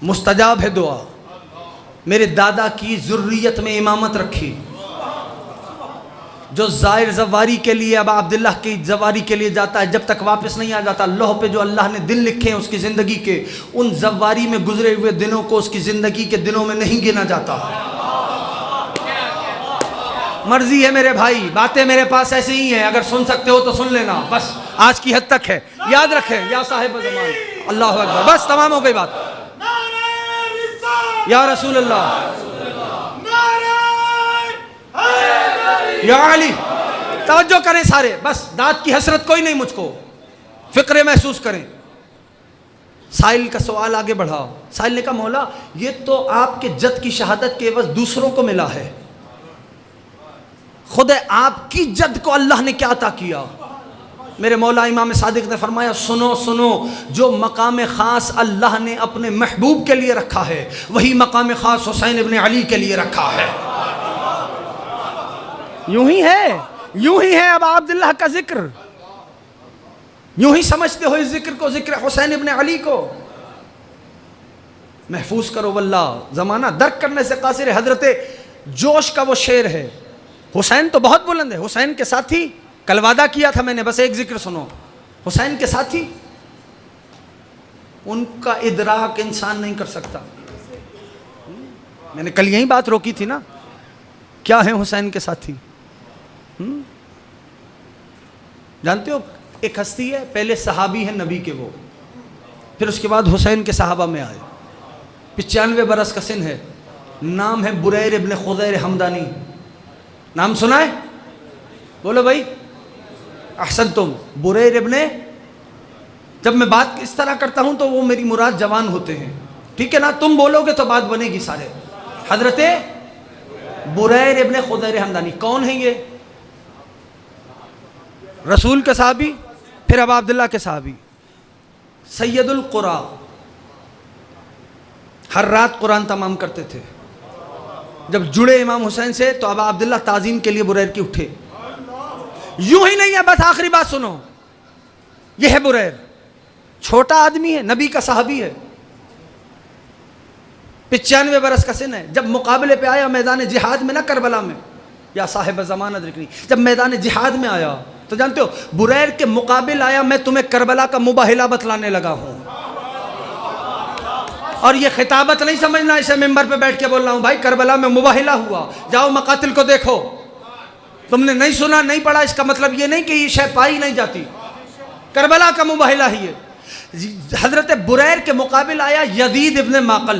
मुस्तजाब है दुआ। मेरे दादा की ज़ुर्रियत में इमामत रखी। जो ज़ाहिर ज़वारी के लिए, अब अब्दुल्लाह की ज़वारी के लिए जाता है, जब तक वापस नहीं आ जाता, लौह पे जो अल्लाह ने दिन लिखे हैं उसकी ज़िंदगी के, उन ज़वारी में गुजरे हुए दिनों को उसकी ज़िंदगी के दिनों में नहीं गिना जाता। मर्जी है मेरे भाई, बातें मेरे पास ऐसे ही हैं, अगर सुन सकते हो तो सुन लेना, बस आज की हद तक है। याद रखें, या साहिब ज़मान, अल्लाह अकबर, बस तमाम हो गई बात। या रसूल अल्लाह, या अली, तवज्जो करें सारे, बस दाद की हसरत कोई नहीं, मुझको फिक्र महसूस करें। साहिल का सवाल आगे बढ़ा। साहिल ने कहा, मौला ये तो आपके जद की शहादत के एवज दूसरों को मिला है, खुद आपकी जद को अल्लाह ने क्या अता किया। मेरे मौला इमाम सादिक ने फरमाया, सुनो सुनो, जो मकाम ख़ास अल्लाह ने अपने महबूब के लिए रखा है वही मकाम ख़ास हुसैन इब्न अली के लिए रखा है। यूं ही है, यूं ही है। अब अब्दुल्लाह का जिक्र यूं ही समझते हो, इस जिक्र को, जिक्र हुसैन इब्न अली को महफूज करो। वल्लाह ज़माना दर्क करने से कासिर है। हजरत जोश का वो शेर है, हुसैन तो बहुत बुलंद है। हुसैन के साथी, कल वादा किया था मैंने, बस एक जिक्र सुनो। हुसैन के साथी, उनका इदराक इंसान नहीं कर सकता। मैंने कल यही बात रोकी थी ना, क्या है हुसैन के साथी। जानते हो, एक हस्ती है, पहले सहाबी है नबी के वो, फिर उसके बाद हुसैन के सहाबा में आए। 95 बरस का सिन है, नाम है बुरैर इब्ने खुदैर हमदानी। नाम सुना है? बोलो भाई। अहसन तुम। बुरैर इब्ने, जब मैं बात इस तरह करता हूं तो वो मेरी मुराद जवान होते हैं, ठीक है ना? तुम बोलोगे तो बात बनेगी सारे। हजरते बुरैर इब्ने खुदैर हमदानी कौन है ये? रसूल के साहबी, फिर अबा अब्दुल्लाह के साहबी, सैयदुल कुरा। हर रात कुरान तमाम करते थे। जब जुड़े इमाम हुसैन से तो अबा अब्दुल्लाह ताजीम के लिए बुरैर की उठे। यूं ही नहीं है, बस आखिरी बात सुनो। यह है बुरैर, छोटा आदमी है, नबी का साहबी है, 95 बरस का सिन है। जब मुकाबले पे आया मैदान जिहाद में, ना करबला में, या साहिब ज़मानत रिकनी, जब मैदान जिहाद में आया तो जानते हो बुरैर के मुकाबिल आया, मैं तुम्हें करबला का मुबाहिला बतलाने लगा हूं। और ये खिताबत नहीं समझना, इसे मिंबर पे बैठ के बोल रहा हूं, भाई करबला में मुबाहिला हुआ, जाओ मकातिल को देखो। तुमने नहीं सुना, नहीं पढ़ा, इसका मतलब ये नहीं कि ये शय पाई नहीं जाती। करबला का मुबाहिला ही है। हजरत बुरैर के मुकाबिल आया यजीद इब्ने माकल।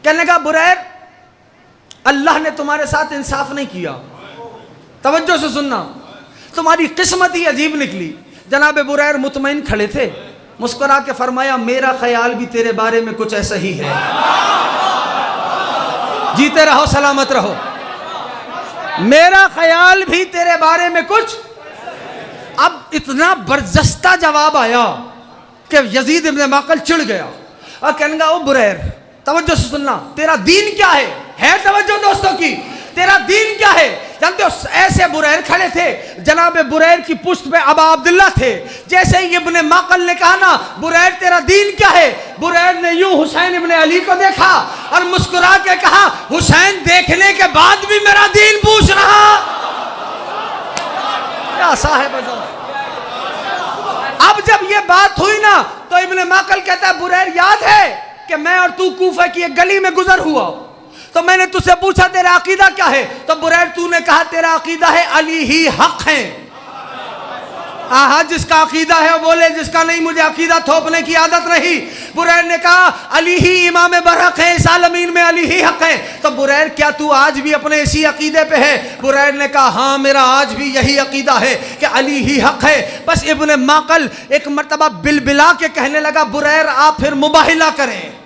कहने लगा बुरैर, अल्लाह ने तुम्हारे साथ इंसाफ नहीं किया। तवज्जो से सुनना, तुम्हारी किस्मत ही अजीब निकली। जनाब बुरैर मुतमईन खड़े थे, मुस्कुरा के फरमाया, मेरा ख्याल भी तेरे बारे में कुछ ऐसा ही है। जीते रहो, सलामत रहो। मेरा ख्याल भी तेरे बारे में कुछ। अब इतना बरजस्ता जवाब आया कि यजीद इब्ने माकल चिढ़ गया और कहने लगा, ओ बुरैर, तवज्जो से सुनना, तेरा दीन क्या है तवज्जो दोस्तों की, तेरा दीन क्या है? जानते हो ऐसे बुरैर खड़े थे, जनाब बुरैर की पुश्त पे अबा अब्दुल्लाह थे। जैसे ही इब्ने माकल ने कहा ना, बुरैर तेरा दीन क्या है, बुरैर ने यूं हुसैन इब्ने अली को देखा और मुस्कुरा के कहा, हुसैन देखने के बाद भी मेरा दीन पूछ रहा। क्या साहिब। अब जब ये बात हुई ना तो इब्ने माकल कहता है, बुरैर याद है कि मैं और तू कूफा की एक गली में गुजर हुआ, तो मैंने तुझसे पूछा तेरा अकीदा क्या है, तो बुरैर तूने कहा तेरा अकीदा है अली ही हक है। हाँ, जिसका अकीदा है वो बोले, जिसका नहीं मुझे अकीदा थोपने की आदत नहीं। बुरैर ने कहा अली ही इमाम बरहक है, इस आलमीन में अली ही हक है। तो बुरैर क्या तू आज भी अपने इसी अकीदे पे है? बुरैर ने कहा हाँ, मेरा आज भी यही अकीदा है कि अली ही हक है। बस इब्ने माकल एक मर्तबा बिलबिला के कहने लगा, बुरैर आप फिर मुबाहिला करें,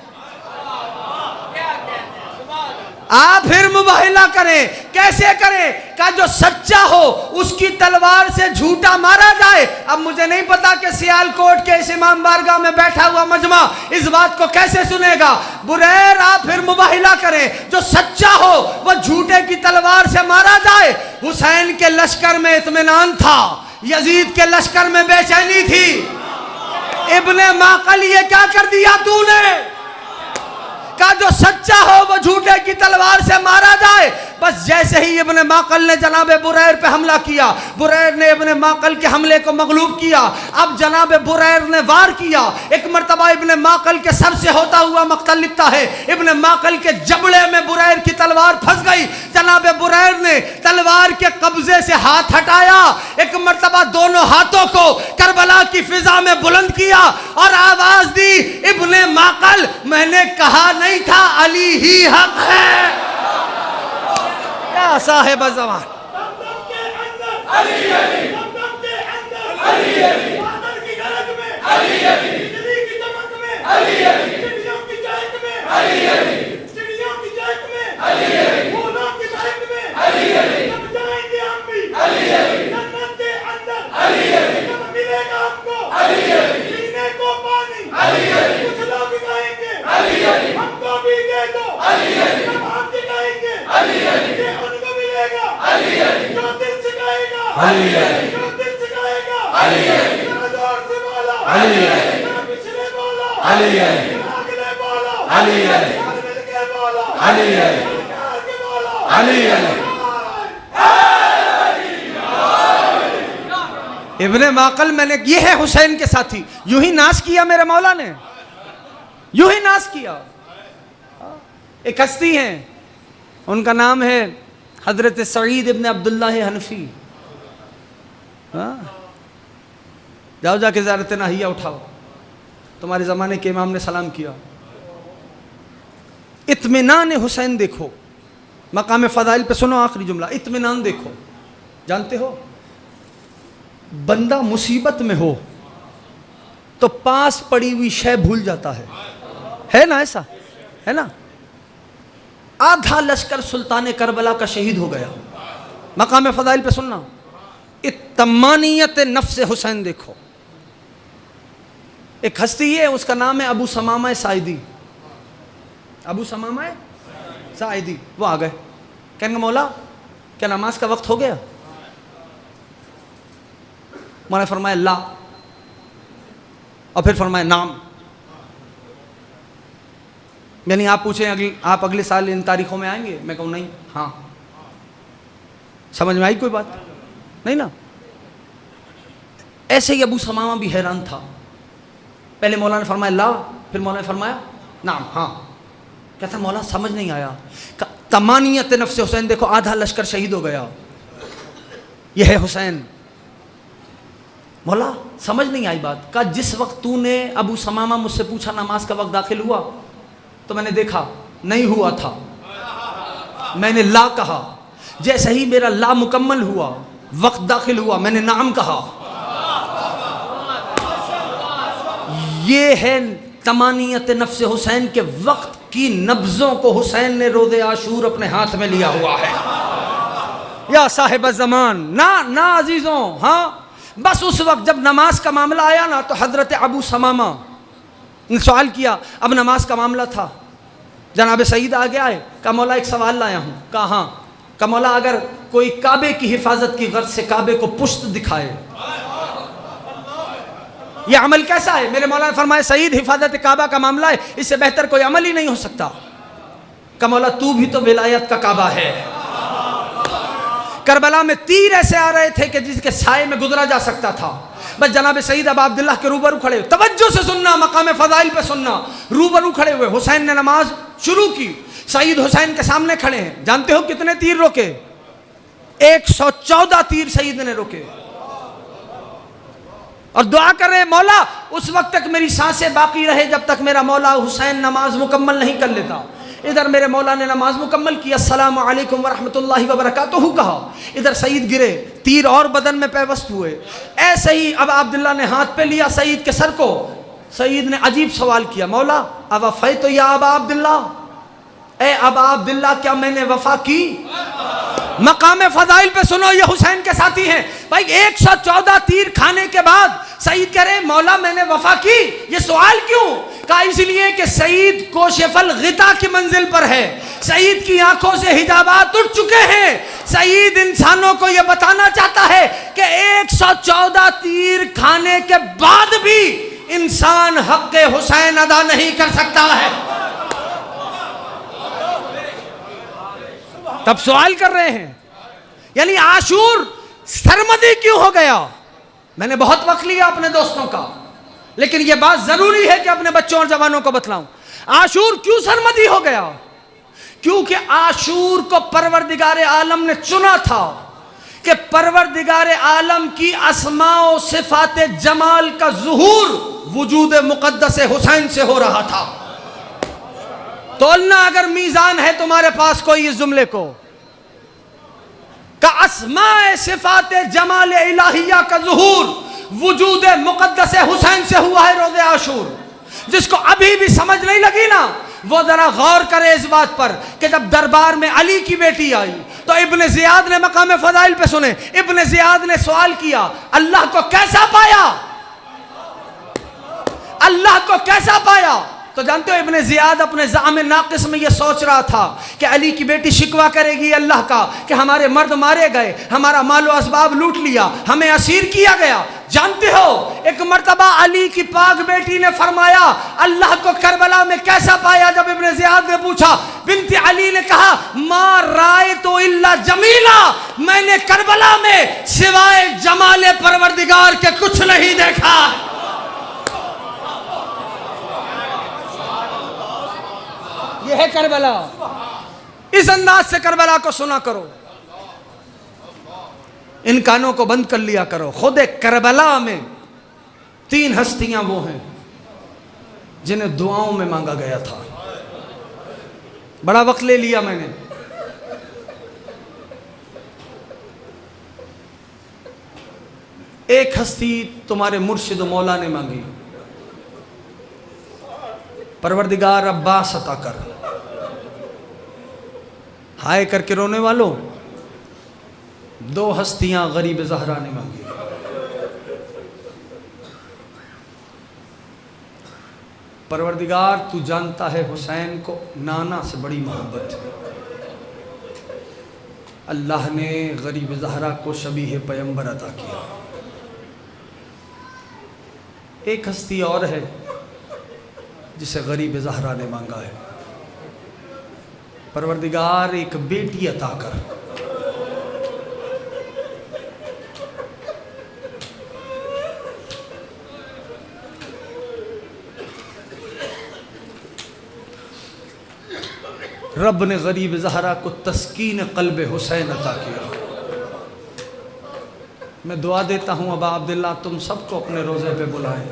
आप फिर मुबाहिला करें। कैसे करें? का जो सच्चा हो उसकी तलवार से झूठा मारा जाए। अब मुझे नहीं पता कि सियालकोट के इस इमाम बारगाह में बैठा हुआ मजमा इस बात को कैसे सुनेगा। बुरैर आप फिर मुबाहिला करें, जो सच्चा हो वह झूठे की तलवार से मारा जाए। हुसैन के लश्कर में इत्मीनान था, यजीद के लश्कर में बेचैनी थी। इब्ने माकल ये क्या कर दिया तूने? का जो सच्चा हो वो झूठे की तलवार से मारा जाए। बस जैसे ही इब्ने माकल ने जनाब बुरैर पे हमला किया, बुरैर ने इब्ने माकल के हमले को मगलूब किया। अब जनाब बुरैर ने वार किया। एक मर्तबा इब्ने माकल के सर से होता हुआ मक्तल लिखता है, इब्ने माकल के जबड़े में बुरैर की तलवार फंस गई। जनाब बुरैर ने तलवार के कब्जे से हाथ हटाया, एक मर्तबा दोनों हाथों को करबला की फिजा में बुलंद किया और आवाज दी, इब्ने माकल मैंने कहा नहीं था अली ही हक है। क्या साहिब ज़मान। इब्ने माकल मैंने, ये है हुसैन के साथी। यूं ही नाश किया मेरे मौला ने, यूं ही नाश किया। एक हस्ती हैं, उनका नाम है हजरत सईद इब्ने अब्दुल्लाह हनफी। जाओ जाके ज़ियारत नाहिया उठाओ, तुम्हारे ज़माने के इमाम ने सलाम किया। इत्मीनान हुसैन देखो। मकाम फ़ज़ाइल पे सुनो आखिरी जुमला, इत्मीनान देखो। जानते हो बंदा मुसीबत में हो तो पास पड़ी हुई शय भूल जाता है ना? ऐसा है ना? आधा लश्कर सुल्तान करबला का शहीद हो गया। मकाम फ़ज़ाइल पे सुनना, तमानियत नफ्स हुसैन देखो। एक हस्ती है, उसका नाम है अबू समामा साइदी। अबू समामा साइदी वो आ गए, कहेंगे मौला क्या नमाज का वक्त हो गया? मौला फरमाया ला, और फिर फरमाया नाम। यानी आप पूछें आप अगले साल इन तारीखों में आएंगे? मैं कहूँ नहीं। हाँ, समझ में आई कोई बात? नहीं ना? ऐसे ही अबू समामा भी हैरान था। पहले मौला ने फरमाया ला, फिर मौला ने फरमाया नाम। हाँ, कहता मौला समझ नहीं आया। तमानियत नफ्स हुसैन देखो, आधा लश्कर शहीद हो गया, यह है हुसैन। मौला समझ नहीं आई बात। कहा जिस वक्त तूने अबू समामा मुझसे पूछा नमाज का वक्त दाखिल हुआ तो मैंने देखा नहीं हुआ था, मैंने ला कहा। जैसे ही मेरा ला मुकम्मल हुआ, वक्त दाखिल हुआ, मैंने नाम कहा। ये है तमानियत नफ्स हुसैन के वक्त की नब्जों को हुसैन ने रोज़े आशूर अपने हाथ में लिया हुआ है। या साहिब ज़मान ना अजीज़ों, हाँ बस उस वक्त जब नमाज का मामला आया ना, तो हज़रत अबू समामा ने सवाल किया। अब नमाज का मामला था, जनाब सईद आगे आए, कहा मौला एक सवाल लाया हूँ। कहा हाँ। कहा मौला अगर कोई काबे की हिफाजत की गर्ज से काबे को पुश्त दिखाए, यह अमल कैसा है? मेरे मौला ने फरमाया सईद हिफाजत काबा का मामला है, इससे बेहतर कोई अमल ही नहीं हो सकता। कहा मौला तू भी तो विलायत का काबा है। करबला में तीर ऐसे आ रहे थे कि जिसके साए में गुजरा जा सकता था। बस जनाब सईद अब अब्दुल्लाह के रूबरू खड़े, तवज्जो से सुनना, मकाम फ़ज़ाइल पे सुनना। रूबरू खड़े हुए हुसैन ने नमाज शुरू की। सईद हुसैन के सामने खड़े हैं। जानते हो कितने तीर रोके? 114 तीर सईद ने रोके, और दुआ कर रहे मौला उस वक्त तक मेरी सांसें बाकी रहे जब तक मेरा मौला हुसैन नमाज मुकम्मल नहीं कर लेता। इधर मेरे मौला ने नमाज मुकम्मल की, अस्सलामु अलैकुम व रहमतुल्लाहि व बरकातुहू कहा। इधर सईद गिरे, तीर और बदन में पैवस्त हुए। ऐसे ही अब अब्दुल्ला ने हाथ पे लिया सईद के सर को। सईद ने अजीब सवाल किया, मौला अब वफ़ा तो या अबा अब्दुल्ला, ए अबा अब्दुल्ला क्या मैंने वफा की? मकाम फ़ज़ाइल पे सुनो, ये हुसैन के साथी हैं भाई। 114 तीर खाने के बाद सईद कह रहे मौला मैंने वफा की। ये सवाल क्यों? कहा इसलिए कि सईद कोशफल गिता की मंजिल पर है। सईद की आंखों से हिजाबात उठ चुके हैं। सईद इंसानों को यह बताना चाहता है कि 114 तीर खाने के बाद भी इंसान हक़ हुसैन अदा नहीं कर सकता है। तब सवाल कर रहे हैं यानी आशूर सरमदी क्यों हो गया? मैंने बहुत वक्त लिया अपने दोस्तों का, लेकिन यह बात जरूरी है कि अपने बच्चों और जवानों को बतलाऊं। आशूर क्यों सरमदी हो गया? क्योंकि आशूर को परवरदिगार आलम ने चुना था कि परवरदिगार आलम की अस्मा और सिफात जमाल का ज़ुहूर वजूद मुक़द्दस हुसैन से हो रहा था। तोलना अगर मीज़ान है तुम्हारे पास कोई इस जुमले को का अस्माए सिफात जमाल इलाहिया का ज़ुहूर वजूद मुक़द्दस हुसैन से हुआ है रोज़े आशूर। जिसको अभी भी समझ नहीं लगी ना, वो जरा गौर करे इस बात पर कि जब दरबार में अली की बेटी आई तो इब्न ज़ियाद ने मकाम फ़ज़ाइल पे सुने, इब्न ज़ियाद ने सवाल किया अल्लाह को कैसा पाया? अल्लाह को कैसा पाया? तो जानते हो इब्न ज़ियाद अपने ज़ाम नाक़िस में ये सोच रहा था कि अली की बेटी शिकवा करेगी अल्लाह का कि हमारे मर्द मारे गए, हमारा मालो असबाब लूट लिया, हमें असीर किया गया। जानते हो एक मर्तबा अली की पाक बेटी ने फरमाया अल्लाह को करबला में कैसा पाया? जब इब्न ज़ियाद ने पूछा, बिन्त अली ने कहा मा राय तो इल्ला जमीला, मैंने करबला में सिवाय जमाले परवरदिगार के कुछ नहीं देखा। यह है करबला। इस अंदाज से करबला को सुना करो, इन कानों को बंद कर लिया करो। खुद करबला में 3 हस्तियां वो हैं जिन्हें दुआओं में मांगा गया था। बड़ा वक्त ले लिया मैंने। एक हस्ती तुम्हारे मुर्शिद मौला ने मांगी, परवरदिगार अब्बास अता कर। हाय करके रोने वालों, दो हस्तियां गरीब ज़हरा ने मांगी। परवरदिगार तू जानता है हुसैन को नाना से बड़ी मोहब्बत है। अल्लाह ने गरीब ज़हरा को शबीह पैगंबर अता किया। एक हस्ती और है जिसे गरीब ज़हरा ने मांगा है, परवरदिगार एक बेटी अता कर। रब ने गरीब ज़हरा को तस्कीन क़ल्ब हुसैन अता किया। मैं दुआ देता हूँ अबा अब्दुल्ला तुम सबको अपने रोज़े पे बुलाएं।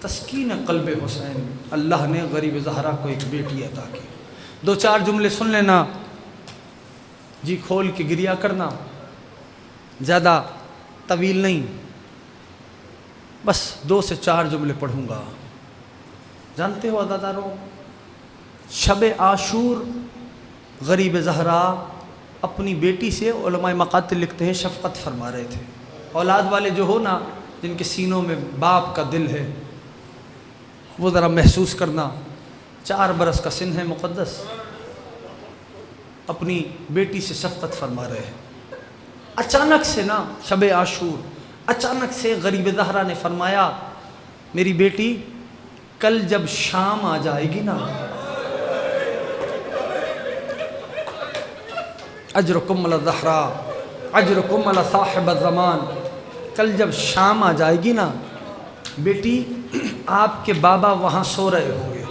तस्कीन क़ल्ब हुसैन, अल्लाह ने गरीब ज़हरा को एक बेटी अता की। दो चार जुमले सुन लेना, जी खोल के गिरिया करना, ज़्यादा तवील नहीं, बस 2 से 4 जुमले पढ़ूँगा। जानते हो अदादारों, शब आशूर गरीब ज़हरा अपनी बेटी से उलमाए मकातिल लिखते हैं शफ़क़त फरमा रहे थे। औलाद वाले जो हो ना, जिनके सीनों में बाप का दिल है, वो ज़रा महसूस करना। 4 बरस का सिन है मुक़द्दस, अपनी बेटी से शफ़क़त फरमा रहे हैं। अचानक से ना शब आशूर, अचानक से गरीब ज़हरा ने फरमाया, मेरी बेटी कल जब शाम आ जाएगी ना, अजरुकुम अला ज़हरा अजरुकुम अला साहिब ज़मान, कल जब शाम आ जाएगी ना बेटी, आपके बाबा वहाँ सो रहे होंगे।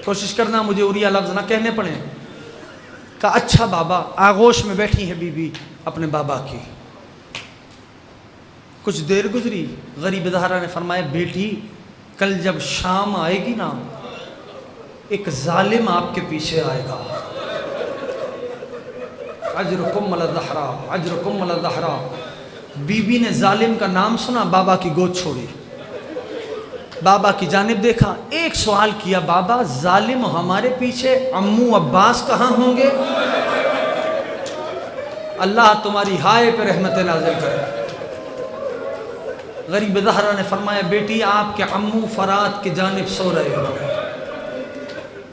कोशिश करना मुझे उरिया लफ्ज़ ना कहने पड़े। कहा अच्छा बाबा, आगोश में बैठी है बीबी अपने बाबा की। कुछ देर गुजरी, गरीब ज़हरा ने फरमाया, बेटी कल जब शाम आएगी ना, एक जालिम आपके पीछे आएगा। अजरुकुम अला ज़हरा अजरुकुम अला ज़हरा। बीबी ने जालिम का नाम सुना, बाबा की गोद छोड़ी, बाबा की जानिब देखा, एक सवाल किया, बाबा जालिम हमारे पीछे, अम्मू अब्बास कहाँ होंगे? अल्लाह तुम्हारी हाय पे रहमत नाज़िल करे। गरीब ज़हरा ने फरमाया, बेटी आपके अम्मू फरात के जानिब सो रहे होंगे।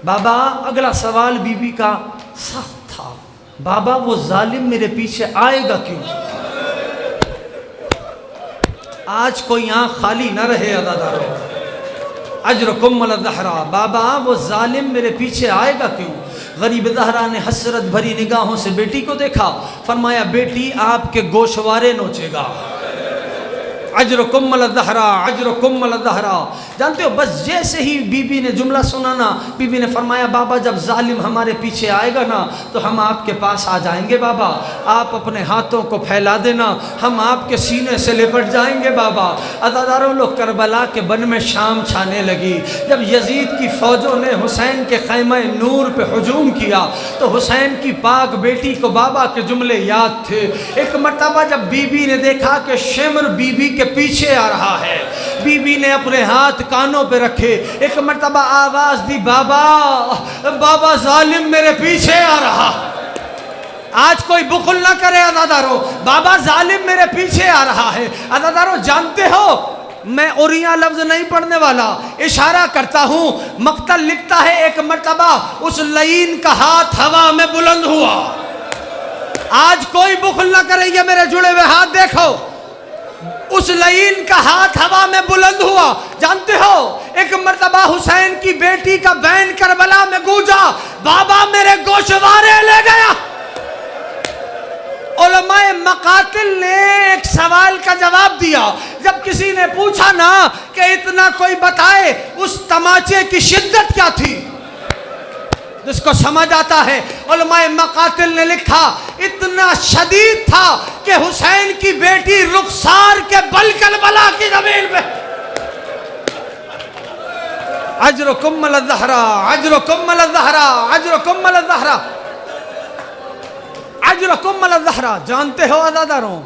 बाबा अगला सवाल बीबी का सख्त था, बाबा वो जालिम मेरे पीछे आएगा क्यों? आज कोई आँख खाली न रहे अदादारों। अजरुकुम अला ज़हरा, बाबा वो जालिम मेरे पीछे आएगा क्यों? गरीब ज़हरा ने हसरत भरी निगाहों से बेटी को देखा, फरमाया, बेटी आपके गोशवारे नोचेगा। अजरुकुम अला ज़हरा अजरुकुम अला ज़हरा। जानते हो, बस जैसे ही बीबी ने जुमला सुना ना, बीबी ने फरमाया, बाबा जब जालिम हमारे पीछे आएगा ना, तो हम आपके पास आ जाएंगे बाबा, आप अपने हाथों को फैला देना, हम आपके सीने से लिपट जाएंगे बाबा। अज़ादारों लोग, करबला के बन में शाम छाने लगी। जब यजीद की फ़ौजों ने हुसैन के खैमा नूर पे हुजूम किया, तो हुसैन की पाक बेटी को बाबा के जुमले याद थे। एक मरतबा जब बीबी ने देखा कि शिमर बीबी के पीछे आ रहा है, बीबी ने अपने हाथ कानों पे रखे, एक मर्तबा आवाज दी, बाबा बाबा जालिम मेरे पीछे आ रहा। आज कोई बुखल ना करे अज़ादारों, बाबा जालिम मेरे पीछे आ रहा है। अज़ादारों जानते हो, मैं उरिया लफ्ज नहीं पढ़ने वाला, इशारा करता हूं। मक्तल लिखता है, एक मर्तबा उस लईन का हाथ हवा में बुलंद हुआ। आज कोई बुखल ना करे, ये मेरे जुड़े हुए हाथ देखो, उस लईन का हाथ हवा में बुलंद हुआ। जानते हो, एक मर्तबा हुसैन की बेटी का बैन करबला में गूंजा, बाबा मेरे गोशवारे ले गया। उलमाए मकातिल ने एक सवाल का जवाब दिया। जब किसी ने पूछा ना कि इतना कोई बताए उस तमाचे की शिद्दत क्या थी, जिसको समझ आता है, उलमाए मकातिल ने लिखा, इतना शदीद था कि हुसैन की बेटी रुखसार के बल करबला की जमीन पे अजरुकुम अला ज़हरा, अजरुकुम अला ज़हरा, अजरुकुम अला ज़हरा, अजरुकुम अला ज़हरा। जानते हो अज़ादारों,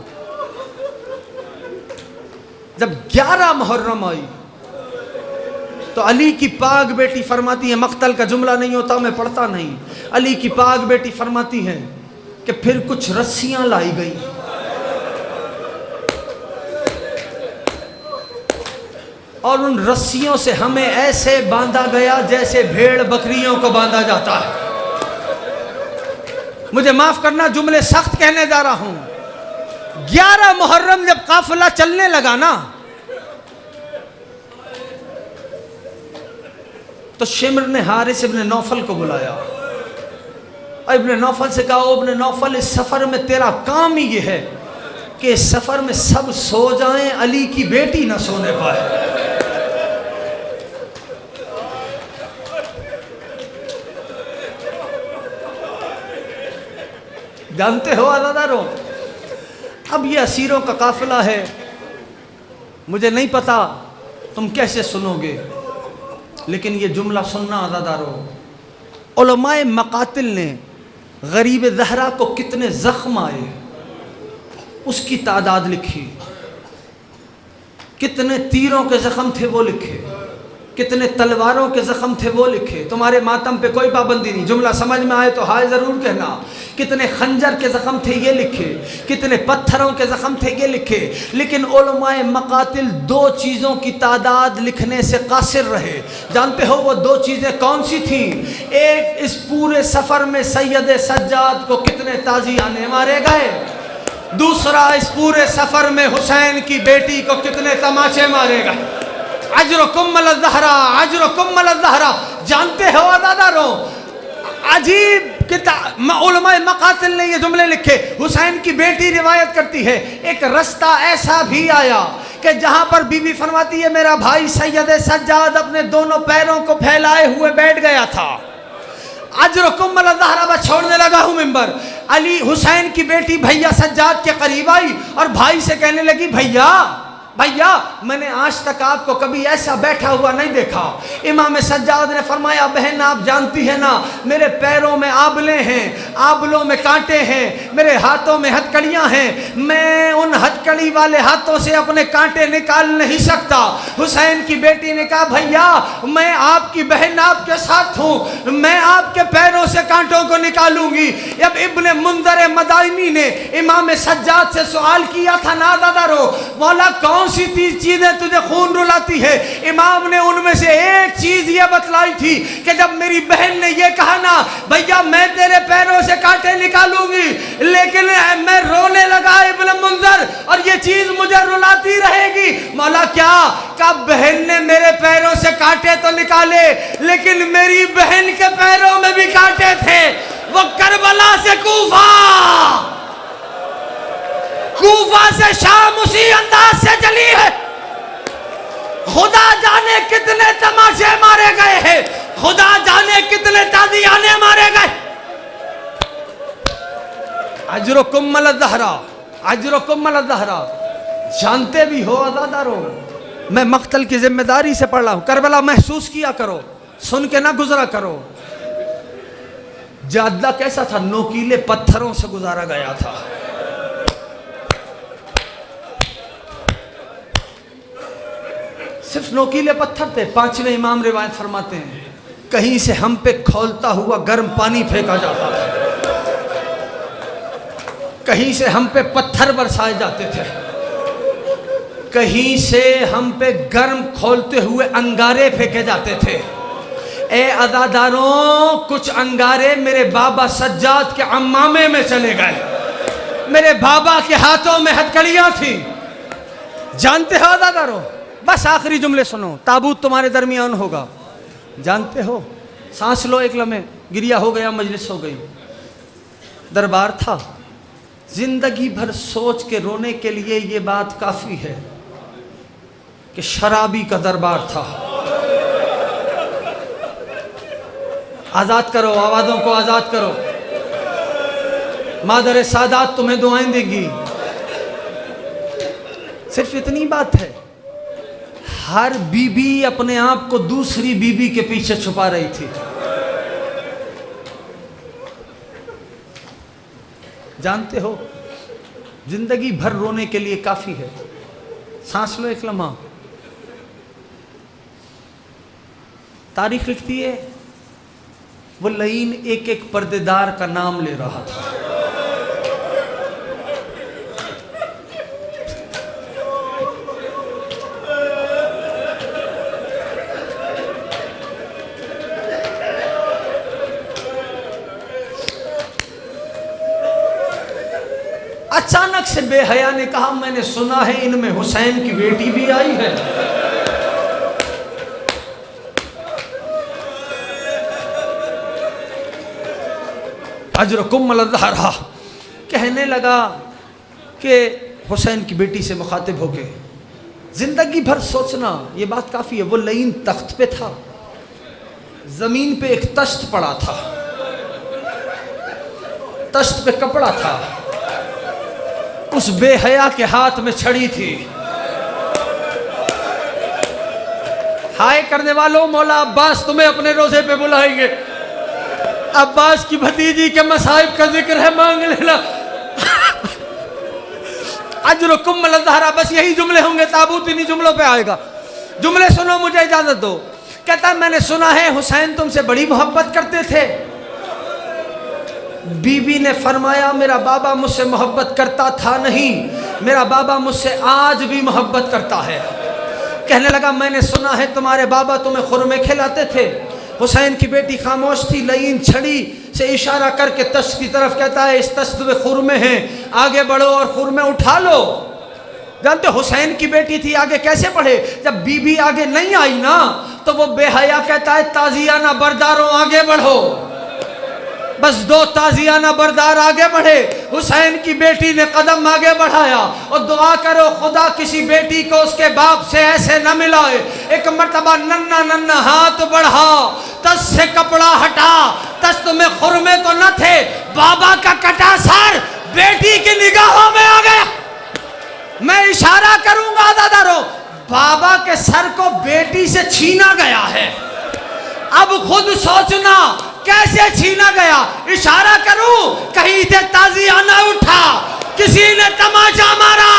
जब 11 मुहर्रम आई तो अली की पाक बेटी फरमाती है, मक्तल का जुमला नहीं होता, मैं पढ़ता नहीं, अली की पाक बेटी फरमाती है कि फिर कुछ रस्सियां लाई गई, और उन रस्सियों से हमें ऐसे बांधा गया जैसे भेड़ बकरियों को बांधा जाता है। मुझे माफ करना, जुमले सख्त कहने जा रहा हूं। 11 मुहर्रम जब काफिला चलने लगा ना, तो शिमर ने हारिस इब्न नौफल को बुलाया और इब्न नौफल से कहा, इब्न नौफल, इस सफर में तेरा काम ही यह है कि इस सफर में सब सो जाएं, अली की बेटी ना सोने पाए। जानते हो अज़ादारों, अब ये असीरों का काफिला है, मुझे नहीं पता तुम कैसे सुनोगे, लेकिन ये जुमला सुनना अज़ादारों। उलमाए मकातिल ने गरीब ज़हरा को कितने ज़ख्म आए उसकी तादाद लिखी, कितने तीरों के ज़ख्म थे वो लिखे, कितने तलवारों के ज़ख्म थे वो लिखे। तुम्हारे मातम पे कोई पाबंदी नहीं, जुमला समझ में आए तो हाय ज़रूर कहना। कितने खंजर के ज़ख्म थे ये लिखे, कितने पत्थरों के ज़ख्म थे ये लिखे। लेकिन उलमाए मकातिल 2 चीज़ों की तादाद लिखने से कासिर रहे। जानते हो वो 2 चीज़ें कौन सी थी? एक, इस पूरे सफ़र में सैयद सज्जाद को कितने ताज़ियाने मारे गए। दूसरा, इस पूरे सफ़र में हुसैन की बेटी को कितने तमाचे मारे गए। अजरुकुम अला ज़हरा, अजरुकुम अला ज़हरा। जानते हो अज़ादारों, अजीब उलमाए मकातिल ने ये जुमले लिखे। हुसैन की बेटी रिवायत करती है, एक रास्ता ऐसा भी आया कि जहां पर बीबी फरमाती है, मेरा भाई सैयद सज्जाद अपने दोनों पैरों को फैलाए हुए बैठ गया था। अजरुकुम अला ज़हरा, मैं छोड़ने लगा हूं मिंबर। अली हुसैन की बेटी भैया सज्जाद के करीब आई और भाई से कहने लगी, भैया भैया, मैंने आज तक आपको कभी ऐसा बैठा हुआ नहीं देखा। इमाम सज्जाद ने फरमाया, बहन आप जानती है ना, मेरे पैरों में आबले हैं, आबलों में कांटे हैं, मेरे हाथों में हथकड़ियां हैं, मैं उन हथकड़ी वाले हाथों से अपने कांटे निकाल नहीं सकता। हुसैन की बेटी ने कहा, भैया मैं आपकी बहन आपके साथ हूँ, मैं आपके पैरों से कांटों को निकालूंगी। अब इब्ने मुंज़र मदाइनी ने इमाम सज्जाद से सवाल किया था, ना दादारो, मौला कौन सी चीजें तुझे खून रुलाती है? इमाम ने उनमें से एक चीज ये बतलाई थी कि जब मेरी बहन ने ये कहा ना, भैया मैं तेरे पैरों से कांटे निकालूंगी, लेकिन मैं रोने लगा इब्ने मुंज़र, और ये चीज मुझे रुलाती रहेगी। मौला क्या? कब बहन ने मेरे पैरों से कांटे तो निकाले, लेकिन मेरी बहन के पैरों में भी कांटे थे। वो करबला से कूफा से शाम उसी अंदाज से चली है। खुदा जाने कितने तमाशे मारे गए हैं, खुदा जाने कितने ताज़ियाने मारे गए। अजरुकुम अला ज़हरा, अजरुकुम अला ज़हरा। जानते भी हो अज़ादारों, मैं मक्तल की जिम्मेदारी से पढ़ रहा हूं। करबला महसूस किया करो, सुन के ना गुजरा करो। जाद्दा कैसा था? नोकीले पत्थरों से गुजारा गया था। सिर्फ नोकीले पत्थर थे। 5वें इमाम रिवायत फरमाते हैं, कहीं से हम पे खौलता हुआ गर्म पानी फेंका जाता था, कहीं से हम पे पत्थर बरसाए जाते थे, कहीं से हम पे गर्म खोलते हुए अंगारे फेंके जाते थे। ए अज़ादारों, कुछ अंगारे मेरे बाबा सज्जाद के अम्मामे में चले गए, मेरे बाबा के हाथों में हथकड़ियां थी। जानते हो अज़ादारों, बस आखिरी जुमले सुनो, ताबूत तुम्हारे दरमियान होगा। जानते हो, सांस लो एक लम्हे, गिरिया हो गया, मजलिस हो गई, दरबार था। जिंदगी भर सोच के रोने के लिए ये बात काफी है कि शराबी का दरबार था। आजाद करो, आवाजों को आजाद करो। मादर सादात तुम्हें दुआएं देगी। सिर्फ इतनी बात है, हर बीबी अपने आप को दूसरी बीबी के पीछे छुपा रही थी। जानते हो, जिंदगी भर रोने के लिए काफी है। सांस लो एक लम्हा। तारीख लिखती है, वो लईन एक एक पर्देदार का नाम ले रहा था। अचानक से बेहया ने कहा, मैंने सुना है इनमें हुसैन की बेटी भी आई है। अजरकुम अलज़हरा, कहने लगा कि हुसैन की बेटी से मुखातिब होके जिंदगी भर सोचना ये बात काफी है। वो लईन तख्त पे था, जमीन पे एक तश्त पड़ा था, तश्त पे कपड़ा था, उस बेहया के हाथ में छड़ी थी। हाय करने वालों, मौला अब्बास तुम्हें अपने रोजे पे बुलाएंगे। अब्बास की भतीजी के मसाइब का जिक्र है, मांग लेना। अजरुकुम अलज़हरा, बस यही जुमले होंगे, ताबूत इन्हीं जुमलों पे आएगा। जुमले सुनो, मुझे इजाजत दो। कहता मैंने सुना है हुसैन तुमसे बड़ी मोहब्बत करते थे। बीबी ने फरमाया, मेरा बाबा मुझसे मोहब्बत करता था नहीं, मेरा बाबा मुझसे आज भी मोहब्बत करता है। कहने लगा मैंने सुना है तुम्हारे बाबा तुम्हें खुरमे खिलाते थे। हुसैन की बेटी खामोश थी। लईन छड़ी से इशारा करके तश्त की तरफ कहता है, इस तश्त में खुरमे हैं, आगे बढ़ो और खुरमे उठा लो। जानते हुसैन की बेटी थी, आगे कैसे बढ़े? जब बीबी आगे नहीं आई ना, तो वो बेहया कहता है, ताजियाना बरदारों आगे बढ़ो। बस दो ताजियाना बरदार आगे बढ़े। हुसैन की बेटी ने कदम आगे बढ़ाया और दुआ करो खुदा किसी बेटी को उसके बाप से ऐसे न मिलाए। एक मर्तबा नन्ना नन्ना हाथ बढ़ा, तस से कपड़ा हटा, तस्त में खुरमे तो न थे, बाबा का कटा सर बेटी की निगाहों में आ गया। मैं इशारा करूंगा दादारो, बाबा के सर को बेटी से छीना गया है। अब खुद सोचना कैसे छीना गया। इशारा करूं, कहीं से ताजियाना उठा, किसी ने तमाचा मारा,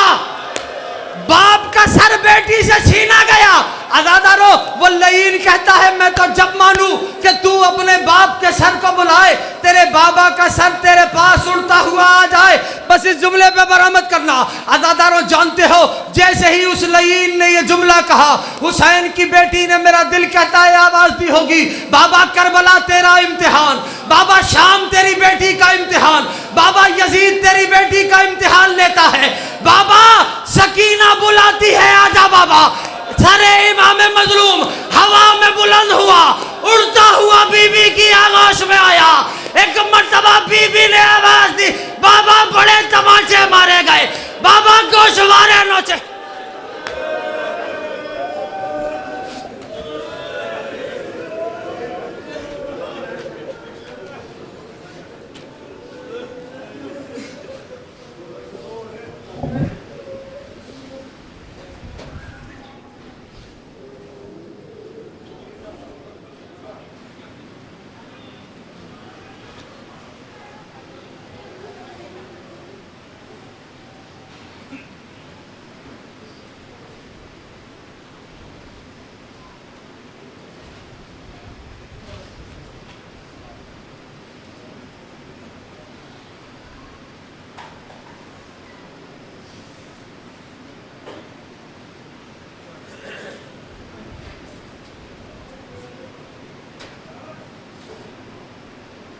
बाप का सर बेटी से छीना गया। अदादारो, वो लईन कहता है मैं तो जब मानूं कि तू अपने बाप के सर को बुलाए, तेरे बाबा का सर तेरे पास उड़ता हुआ आ जाए, बस इस जुमले पे बरामद करना। अदादारो, जानते हो जैसे ही उस लईन ने ये जुमला कहा, हुसैन की बेटी ने, मेरा दिल कहता है आवाज दी होगी, बाबा करबला तेरा इम्तिहान, बाबा शाम तेरी बेटी का इम्तिहान, बाबा यजीद तेरी बेटी का इम्तिहान लेता है, बाबा सकीना बुलाती है आजा बाबा। सरे इमाम मजलूम हवा में बुलंद हुआ, उड़ता हुआ बीबी की आगोश में आया। एक मर्तबा बीबी ने आवाज दी, बाबा बड़े तमाचे मारे गए, बाबा गोशवारे